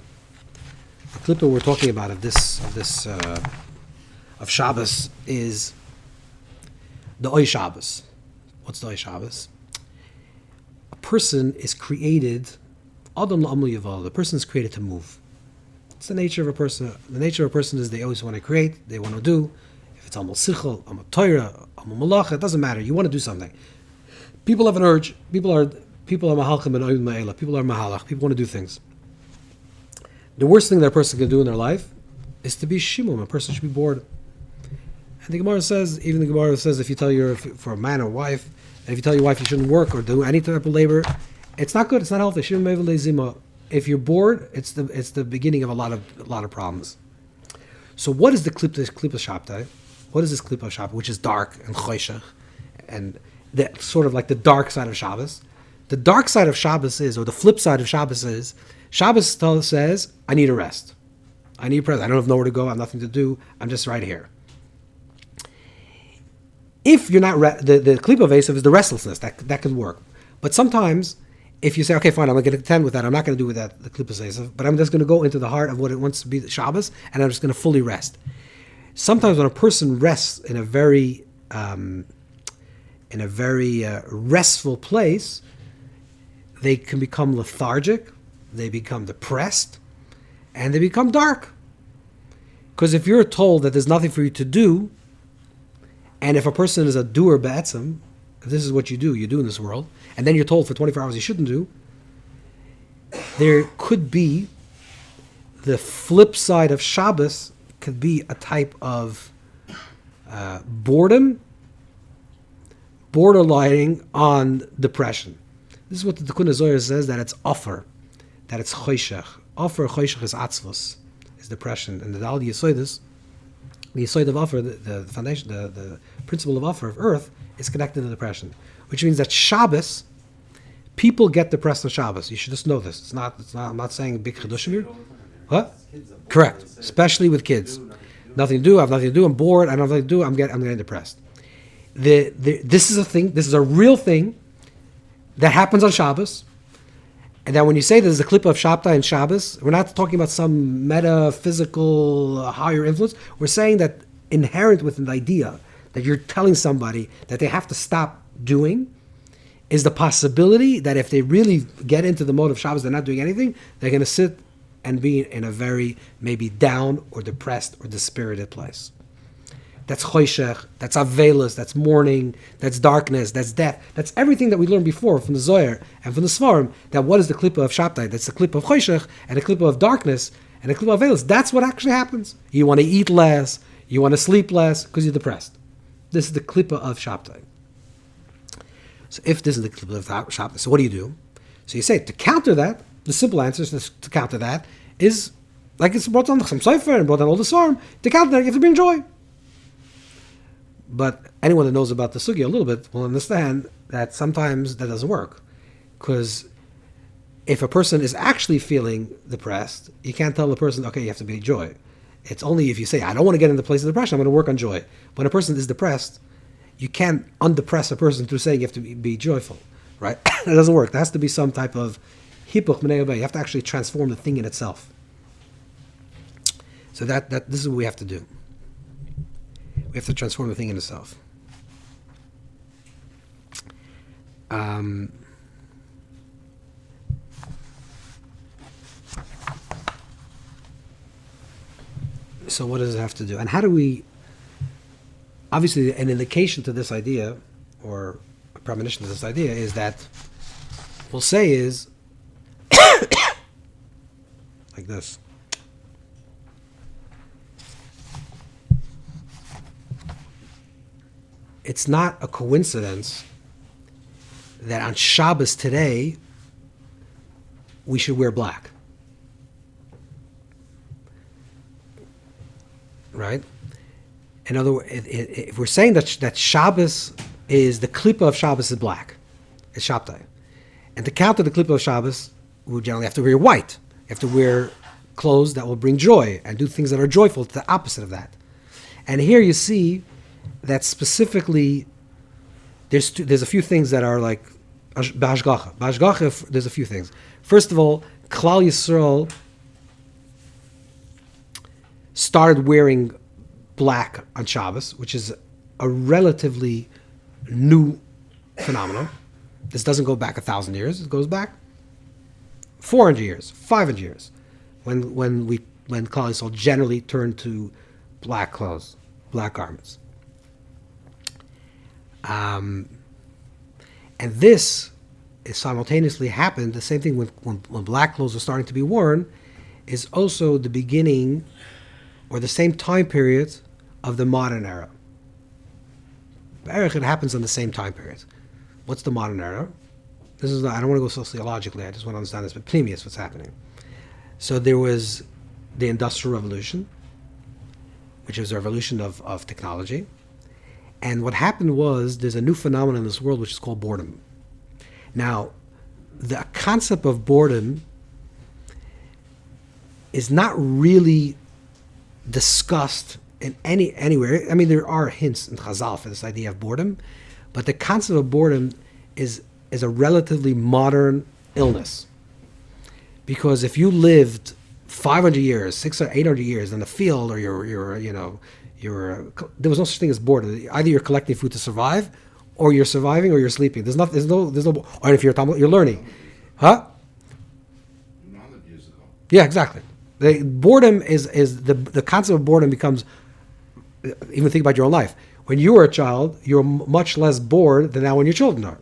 The clippa we're talking about of Shabbos is the Oy Shabbos. What's the Oy Shabbos? A person is created, Adam la'amlu yaval. The person is created to move. It's the nature of a person. The nature of a person is they always want to create, they want to do. If it's Amal Sichel, Amal Torah, Amal Malacha, it doesn't matter. You want to do something. People have an urge. People are Mahalchim and Oim Ma'ela. People are Mahalach. People want to do things. The worst thing that a person can do in their life is to be shimum. A person should be bored. And the Gemara says, if you tell for a man or wife, and if you tell your wife you shouldn't work or do any type of labor, it's not good. It's not healthy. If you're bored, it's the beginning of a lot of problems. So what is the clippa Shabtai? What is this clippa Shabtai, which is dark and choshech, and sort of like the dark side of Shabbos? The dark side of Shabbos is, or the flip side of Shabbos is, Shabbos says, I need a rest. I need a rest. I don't have nowhere to go. I have nothing to do. I'm just right here. If you're not, the clippa Vesav is the restlessness. That can work. But sometimes, if you say, okay, fine, I'm going to contend with that. I'm not going to do with that, the clippa Vesav, but I'm just going to go into the heart of what it wants to be Shabbos, and I'm just going to fully rest. Sometimes when a person rests in a very restful place, they can become lethargic, they become depressed, and they become dark. Because if you're told that there's nothing for you to do, and if a person is a doer ba'etzem, this is what you do in this world, and then you're told for 24 hours you shouldn't do, there could be the flip side of Shabbos, could be a type of boredom, borderlining on depression. This is what the Tikkun Zohar says, that it's offer, that it's choshech. Offer, choshech is atzvos, is depression. And the Dal Yesodis, the Yesod of offer, the foundation, the principle of offer of earth, is connected to depression. Which means that Shabbos, people get depressed on Shabbos. You should just know this. It's not. I'm not saying big chedushim here. What? Correct. Especially with kids. Nothing to do. I have nothing to do. I'm bored. I don't have nothing to do. I'm getting depressed. This is a thing. This is a real thing that happens on Shabbos. And then when you say there's a clippa of Shabtai and Shabbos, we're not talking about some metaphysical higher influence. We're saying that inherent within the idea that you're telling somebody that they have to stop doing is the possibility that if they really get into the mode of Shabbos, they're not doing anything, they're going to sit and be in a very maybe down or depressed or dispirited place. That's choshech, that's avelus, that's mourning, that's darkness, that's death. That's everything that we learned before from the Zohar and from the Svarim, that what is the clippa of Shabtai? That's the clippa of choshech and the clippa of darkness and the clippa of avelus. That's what actually happens. You want to eat less, you want to sleep less because you're depressed. This is the clippa of Shabtai. So if this is the clippa of Shabtai, so what do? So you say, to counter that, the simple answer to counter that is, like it's brought on some Sefer and brought on all the Svarim, to counter that you have to bring joy. But anyone that knows about the sugya a little bit will understand that sometimes that doesn't work. Because if a person is actually feeling depressed, you can't tell the person, okay, you have to be joy. It's only if you say, I don't want to get in the place of depression, I'm going to work on joy. When a person is depressed, you can't undepress a person through saying you have to be joyful, right? It doesn't work. There has to be some type of hipuch minei obei. You have to actually transform the thing in itself. So that this is what we have to do. We have to transform the thing in itself. So what does it have to do? And how do we... Obviously, an indication to this idea, or a premonition to this idea, is that we'll say is like this. It's not a coincidence that on Shabbos today we should wear black. Right? In other words, if we're saying that Shabbos is, the clippa of Shabbos is black, it's Shabtai. And to counter the clippa of Shabbos, we generally have to wear white. You have to wear clothes that will bring joy and do things that are joyful, to the opposite of that. And here you see that specifically, there's a few things that are like b'hashgacha. B'hashgacha, there's a few things. First of all, Klal Yisrael started wearing black on Shabbos, which is a relatively new phenomenon. This doesn't go back 1,000 years. It goes back 400 years, 500 years. When we when Klal Yisrael generally turned to black clothes, black garments. And this is simultaneously happened, the same thing when black clothes are starting to be worn, is also the beginning or the same time period of the modern era. It happens in the same time period. What's the modern era? This is I don't want to go sociologically, I just want to understand this, but pneumius, what's happening. So there was the Industrial Revolution, which was a revolution of technology. And what happened was there's a new phenomenon in this world which is called boredom. Now, the concept of boredom is not really discussed in anywhere. I mean, there are hints in Chazal for this idea of boredom, but the concept of boredom is a relatively modern illness. Because if you lived 500 years, 600 or 800 years in the field, or there was no such thing as boredom. Either you're collecting food to survive, or you're surviving, or you're sleeping. There's no. Or if you're learning, huh? 100 years ago. Yeah, exactly. The boredom is the concept of boredom becomes. Even think about your own life. When you were a child, you're much less bored than now when your children are.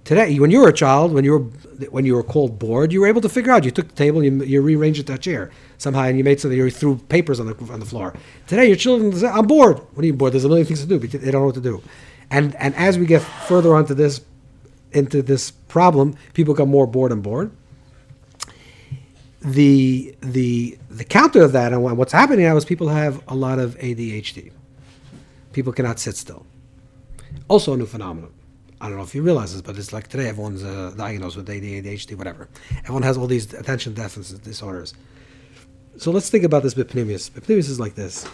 Today, when you were a child, when you were called bored, you were able to figure out. You took the table, you rearranged it to a chair somehow, and you made so that you threw papers on the floor. Today, your children say, "I'm bored." What are you bored? There's a million things to do, but they don't know what to do. And as we get further onto this, into this problem, people become more bored and bored. The counter of that, and what's happening now, is people have a lot of ADHD. People cannot sit still. Also a new phenomenon. I don't know if you realize this, but it's like today everyone's diagnosed with ADHD, whatever. Everyone has all these attention deficit disorders. So let's think about this bipneumius. Bipneumius is like this.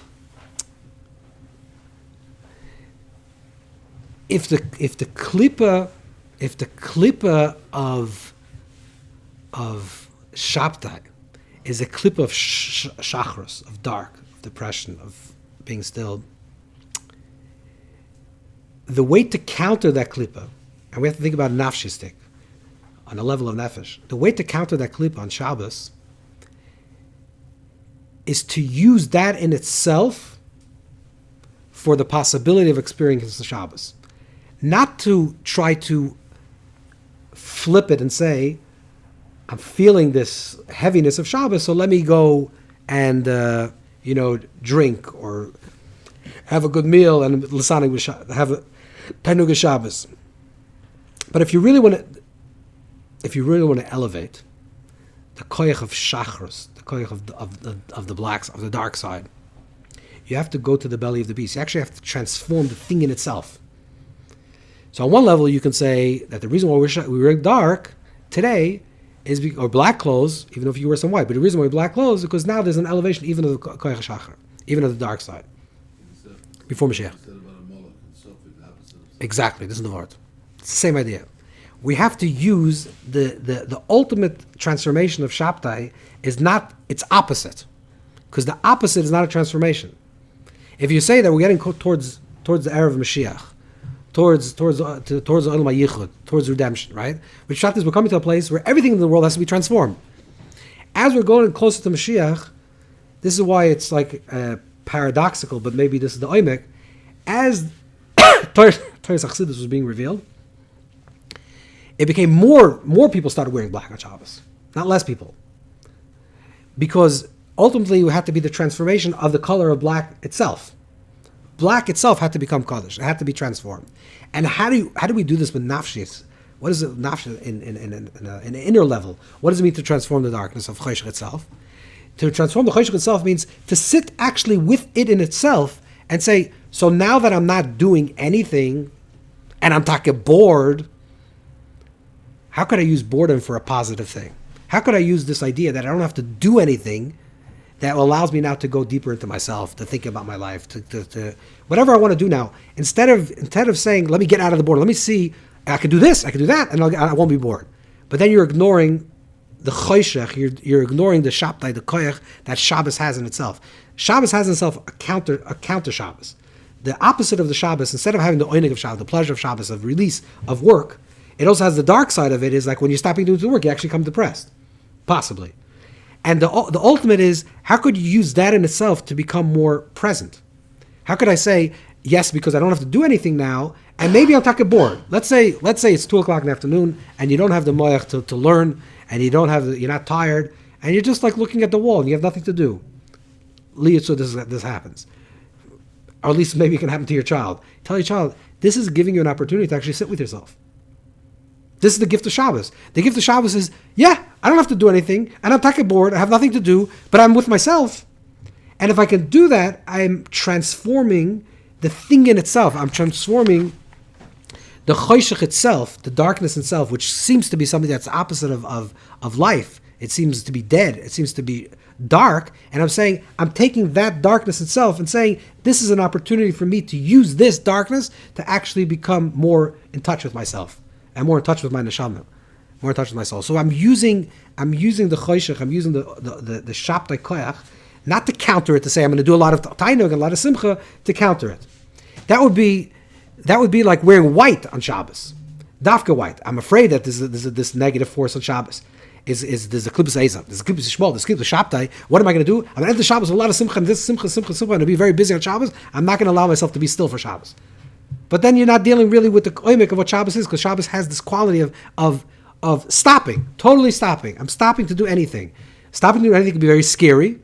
If the clippa of Shabtai is a clippa of shachros, of dark, of depression, of being still, the way to counter that klippa, and we have to think about nafshistik, on a level of nefesh, the way to counter that klippa on Shabbos is to use that in itself for the possibility of experiencing the Shabbos. Not to try to flip it and say, I'm feeling this heaviness of Shabbos, so let me go and drink or have a good meal and have a Tanuga Shabbos. But if you really want to elevate the koyach of shachros, the koyach of the blacks, of the dark side, you have to go to the belly of the beast. You actually have to transform the thing in itself. So on one level, you can say that the reason why we wear dark today is or black clothes, even if you wear some white. But the reason why we wear black clothes is because now there's an elevation even of the koyach shachar, even of the dark side. Before Mashiach. Exactly, this is the word. It's the same idea. We have to use the ultimate transformation of Shabtai is not its opposite, because the opposite is not a transformation. If you say that we're getting towards the era of Mashiach, towards the Olam HaYichud, towards redemption, right? Which Shabtai is we're coming to a place where everything in the world has to be transformed. As we're going closer to Mashiach, this is why it's like paradoxical, but maybe this is the oimek. As Torah Chassidus was being revealed, it became more people started wearing black on Shabbos, not less people. Because ultimately it had to be the transformation of the color of black itself. Black itself had to become Kaddish. It had to be transformed. And how do we do this with nafshis? What is it nafshis in an inner level? What does it mean to transform the darkness of Choshech itself? To transform the Choshech itself means to sit actually with it in itself and say, so now that I'm not doing anything and I'm talking bored, how could I use boredom for a positive thing? How could I use this idea that I don't have to do anything that allows me now to go deeper into myself, to think about my life, to whatever I want to do now. Instead of saying, let me get out of the boredom, let me see, I can do this, I can do that, and I won't be bored. But then you're ignoring the choshech, you're ignoring the Shabtai, the koyach that Shabbos has in itself. Shabbos has in itself a counter Shabbos. The opposite of the Shabbos, instead of having the oinig of Shabbos, the pleasure of Shabbos, of release of work, it also has the dark side of it, is like when you're stopping doing the work, you actually become depressed. Possibly. And the ultimate is, how could you use that in itself to become more present? How could I say, yes, because I don't have to do anything now, and maybe I'll take a board. Let's say it's 2 o'clock in the afternoon, and you don't have the moyach to learn, and you're not tired, and you're just like looking at the wall, and you have nothing to do. So this happens. Or at least maybe it can happen to your child. Tell your child, this is giving you an opportunity to actually sit with yourself. This is the gift of Shabbos. The gift of Shabbos is, yeah, I don't have to do anything, and I'm taka bored, I have nothing to do, but I'm with myself. And if I can do that, I'm transforming the thing in itself. I'm transforming the choshech itself, the darkness itself, which seems to be something that's opposite of life. It seems to be dead. It seems to be dark. And I'm saying, I'm taking that darkness itself and saying, this is an opportunity for me to use this darkness to actually become more in touch with myself and more in touch with my neshama, more in touch with my soul. So I'm using the choshech, I'm using the Shabtai koyach, not to counter it, to say I'm going to do a lot of tainug and a lot of simcha to counter it. That would be like wearing white on Shabbos, dafka white. I'm afraid that there's this negative force on Shabbos. There's a clippa Ezam, there's a clippa Shmuel, there's a clippa Shabtai. What am I going to do? I'm going to enter Shabbos with a lot of simcha, and this simcha. I'm going to be very busy on Shabbos. I'm not going to allow myself to be still for Shabbos. But then you're not dealing really with the oimik of what Shabbos is, because Shabbos has this quality of stopping, totally stopping. I'm stopping to do anything. Stopping to do anything can be very scary.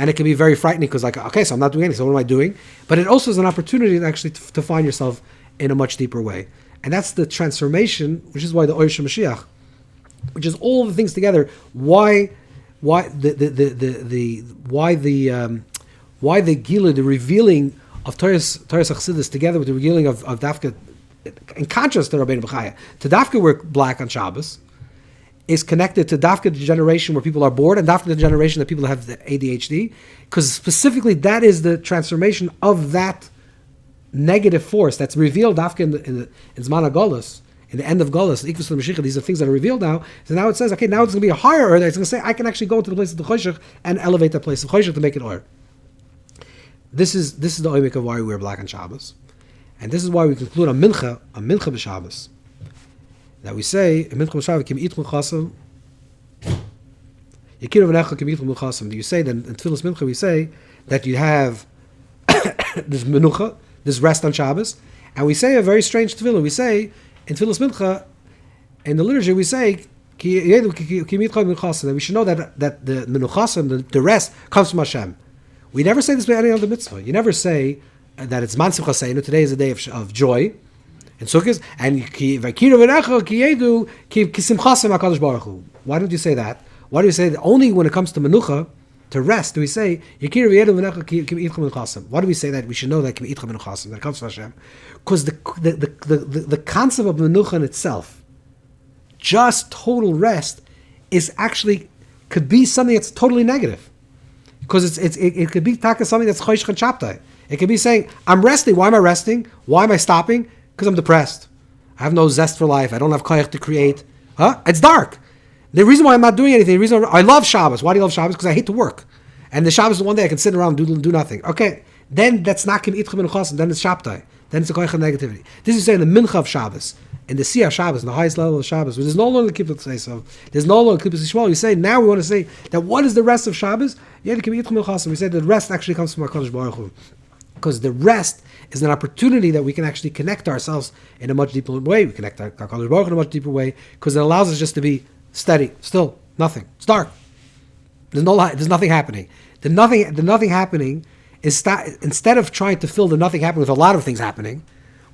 And it can be very frightening because, okay, so I'm not doing anything, so what am I doing? But it also is an opportunity to actually to find yourself in a much deeper way. And that's the transformation, which is why the Oyer Mashiach, which is all the things together, why the Gila, the revealing of Torah's Chassidus together with the revealing of Dafka, in contrast to Rabbeinu B'chaya. To Dafka we're black on Shabbos, is connected to Dafka, the generation where people are bored, and Dafka, the generation that people have the ADHD, because specifically that is the transformation of that negative force that's revealed Dafka in Zman HaGolus, in the end of Golus, the Ikvus of Mashiach. These are things that are revealed now. So now it says, okay, now it's going to be a higher Or. It's going to say, I can actually go into the place of the Choshech and elevate that place of Choshech to make it Or. This is the oimik of why we wear black on Shabbos, and this is why we conclude on Mincha b'Shabbos. That we say, you say that in Tfilas Mincha we say that you have this menucha, this rest on Shabbos, and we say a very strange tefillah. We say in Tfilas Mincha, in the liturgy, we say that we should know that the menuchasim, the rest, comes from Hashem. We never say this by any other mitzvah. You never say that it's man simcha seinu. Today is a day of joy. And Sukkot, and why don't you say that? Why do you say that only when it comes to menucha, to rest, do we say why do we say that? We should know that that comes from Hashem, because the concept of menucha in itself, just total rest, is actually could be something that's totally negative, because it could be something that's choshech and Shabtai. It could be saying, I'm resting. Why am I resting? Why am I stopping? Because I'm depressed. I have no zest for life. I don't have koyach to create. It's dark. The reason why I'm not doing anything, the reason I love Shabbos. Why do you love Shabbos? Because I hate to work. And the Shabbos is the one day I can sit around and do nothing. Okay, then that's not kim itchem and chosim. Then it's Shabtai. Then it's a koyach of negativity. This is saying the mincha of Shabbos, in the Siyah Shabbos, in the highest level of Shabbos, where there's no longer the kippah to say so. There's no longer kippah Yishmael. You say, now we want to say that what is the rest of Shabbos? Yeah, the kim itchem and chosim. We say that the rest actually comes from HaKadosh Baruch Hu. Because the rest is an opportunity that we can actually connect ourselves in a much deeper way. We connect our HaKadosh Baruch Hu in a much deeper way, because it allows us just to be steady, still, nothing. It's dark. There's nothing happening. The nothing happening is instead of trying to fill the nothing happening with a lot of things happening,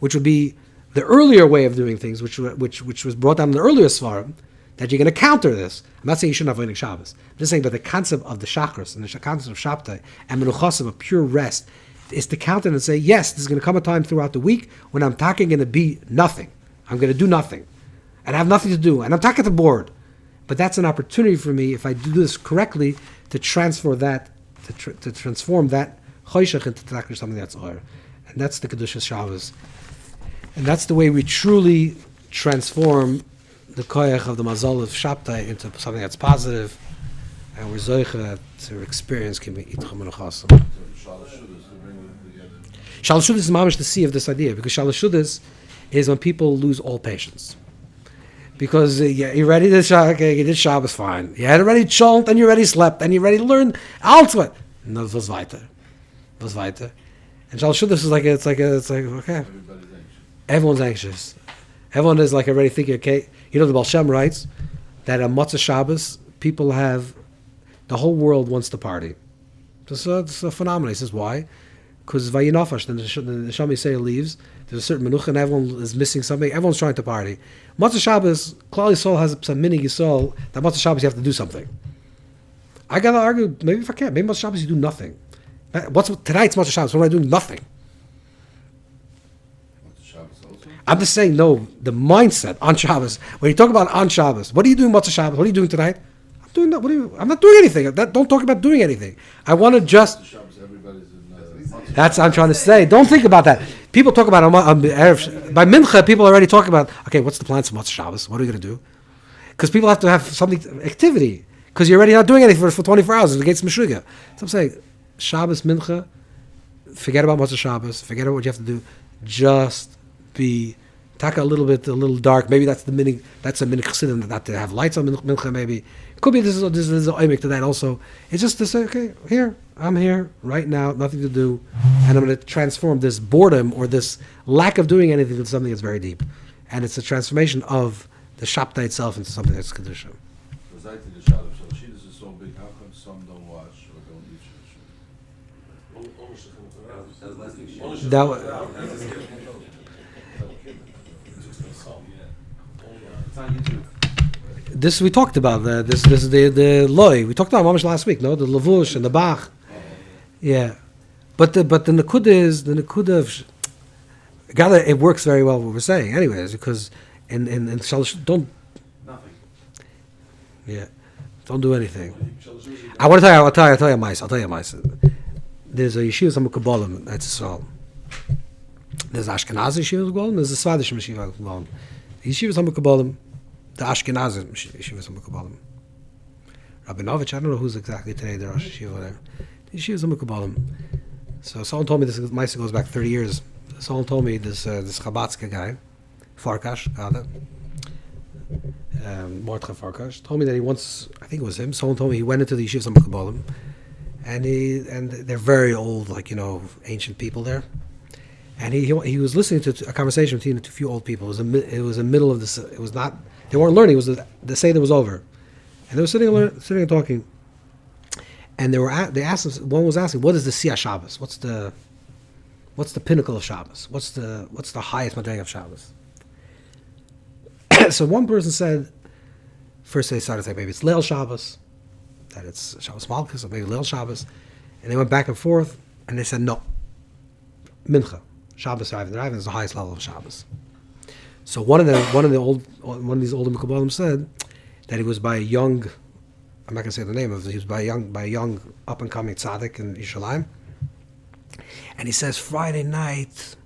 which would be the earlier way of doing things, which was brought down in the earlier Svarim, that you're going to counter this. I'm not saying you shouldn't have Voynich Shabbos. I'm just saying that the concept of the Chakras and the concept of Shabtai and Menuchasim, of pure rest, is to counter and say, yes, there's going to come a time throughout the week when I'm talking going to be nothing. I'm going to do nothing. And I have nothing to do. And I'm talking at the board. But that's an opportunity for me, if I do this correctly, to transfer that, to transform that choshech into something that's or. And that's the Kedushas Shabbos. And that's the way we truly transform the koyach of the mazal of Shabtai into something that's positive, and we're zoicha to experience kimi itchem menuchasim. Shalashudas is mamish the sea of this idea, because shalashudas is when people lose all patience. Because you're ready to okay, you did Shabbos, fine. You had already chant, and you already slept, and you're ready to learn. Also, no, das was weiter. Was weiter. And Shal Shudas is like, it's like, okay. Everybody's anxious. Everyone's anxious. Everyone is like already thinking, okay, you know, the Baal Shem writes that on Motzei Shabbos, people have, the whole world wants to party. It's a phenomenon. He says, why? Because Vayinafash, then the Neshama Yisrael leaves, there's a certain menucha and everyone is missing something, everyone's trying to party. Motzei Shabbos, Klal Yisrael has some mini Yisrael, that Motzei Shabbos you have to do something. I gotta argue, maybe if I can't, maybe Motzei Shabbos you do nothing. Tonight's Motzei Shabbos, what am I doing? Nothing. What's Shabbos also? I'm just saying, no, the mindset on Shabbos, when you talk about on Shabbos, what are you doing Motzei Shabbos? What are you doing tonight? I'm doing that. I'm not doing anything. Don't talk about doing anything. I want to just, What's Shabbos? Everybody's in. that's what I'm trying to say. Don't think about that. People talk about, by Mincha, people already talk about, okay, what's the plans for Motzei Shabbos? What are we going to do? Because people have to have something, activity, because you're already not doing anything for 24 hours. It's against Meshuggah. So I'm saying, Shabbos, Mincha, forget about Motzei Shabbos, forget about what you have to do, just be taka a little dark. Maybe that's the meaning. That's a minhag chassidim, not to have lights on mincha. Maybe could be this is a oimik to that also. It's just to say, okay, I'm here right now, nothing to do, and I'm going to transform this boredom or this lack of doing anything into something that's very deep, and it's a transformation of the Shabtai itself into something that's kedusha. Besides the Shabbos, so Shidduch is so big. How come some don't watch or don't eat Shidduch? That It's on YouTube. this we talked about this is the loy we talked about mamash last week. No, the lavush and the bach. Yeah, but the nakuda is the nakuda of gather. It works very well what we're saying, anyways, because in Shalosh don't. Nothing. Yeah, don't do anything. I want to tell you. I'll tell you a mice. There's a yeshiva some Kabbalim. That's all. There's Ashkenazi yeshiva Kabbalim. There's a Swedish yeshiva Kabbalim. Yeshiva some Kabbalim. The Ashkenazi yeshiva some Kabbalim. Rabinovich. I don't know who's exactly today the Rosh Yeshiva there. The yeshiva some Kabbalim. So someone told me this mice goes back 30 years. Someone told me this Chabadska guy, Farkash, Mordechai Farkash, told me that he once, I think it was him, someone told me he went into the yeshiva some Kabbalim, and they're very old, like, ancient people there. And he was listening to a conversation between a few old people. It was the middle of this. It was not. They weren't learning. It was the Seder was over, and they were sitting and talking. And they asked us. One was asking, "What is the Siyah Shabbos? What's the pinnacle of Shabbos? What's the highest madrega of Shabbos?" So one person said, first they started saying maybe it's Leil Shabbos, that it's Shabbos Malchus, or maybe Leil Shabbos, and they went back and forth, and they said no, Mincha. Shabbos Rav is the highest level of Shabbos. So one of these older Mekabalim said that he was by a young, I'm not going to say the name of it, he was by a young up and coming tzaddik in Yerushalayim, and he says Friday night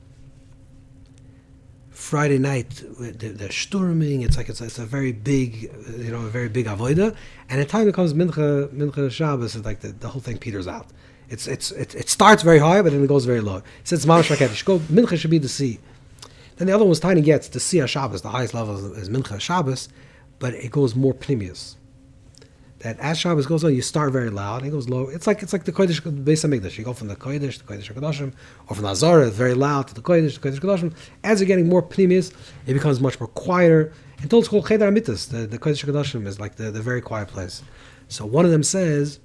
they're storming. It's a very big, a very big avoda, and at the time it comes Mincha Shabbos, it's like the whole thing peters out. It starts very high, but then it goes very low. He says Mamash Rakesh. Mincha should be the sea. Then the other one was tiny gets the Siyah Shabbos. The highest level is Mincha Shabbos, but it goes more pnimius. That as Shabbos goes on, you start very loud, and it goes low. It's like the Kodesh Beis Hamikdash. You go from the Kodesh to Kodesh HaKadoshim, or from the Azara, very loud, to the Kodesh HaKadoshim. As you're getting more pnimius, it becomes much more quieter. Until it's called Cheder Amitas. The Kodesh HaKadoshim is like the very quiet place. So one of them says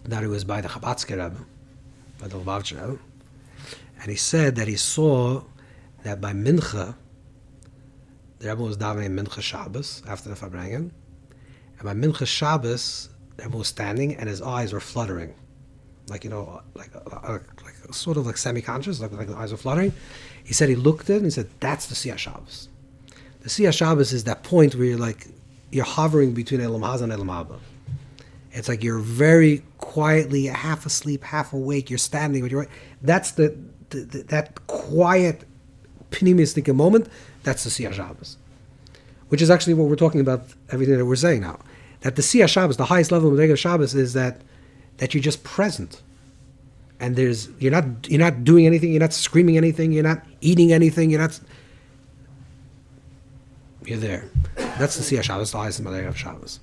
that it was by the Chabadske Rebbe, by the Lubavitcher Rebbe, and he said that he saw that by Mincha, the Rebbe was davening Mincha Shabbos after the Farbrengen, and by Mincha Shabbos, the Rebbe was standing and his eyes were fluttering, like sort of like semi-conscious, like the eyes were fluttering. He said he looked at it and he said, "That's the Siyah Shabbos." The Siyah Shabbos is that point where you're hovering between Elam Haza and Elam Haba. It's like you're very quietly, half asleep, half awake. You're standing with your. That's that quiet, pneumistic moment. That's the Siyah Shabbos, which is actually what we're talking about. Everything that we're saying now, that the Siyah Shabbos, the highest level of the Shabbos, is that you're just present, and you're not doing anything. You're not screaming anything. You're not eating anything. You're not. you're there. That's the Siyah Shabbos, the highest Madai of Shabbos.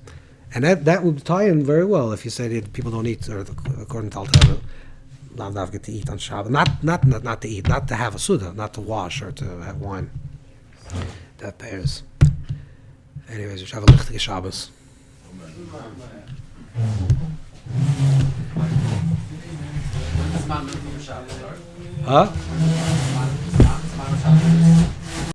And that would tie in very well if you say that people don't eat, or according to Alter, not get to eat on Shabbos. Not to eat, not to have a Suda, not to wash or to have wine. That pairs. Anyways, we should have a lichtige Shabbos. Huh?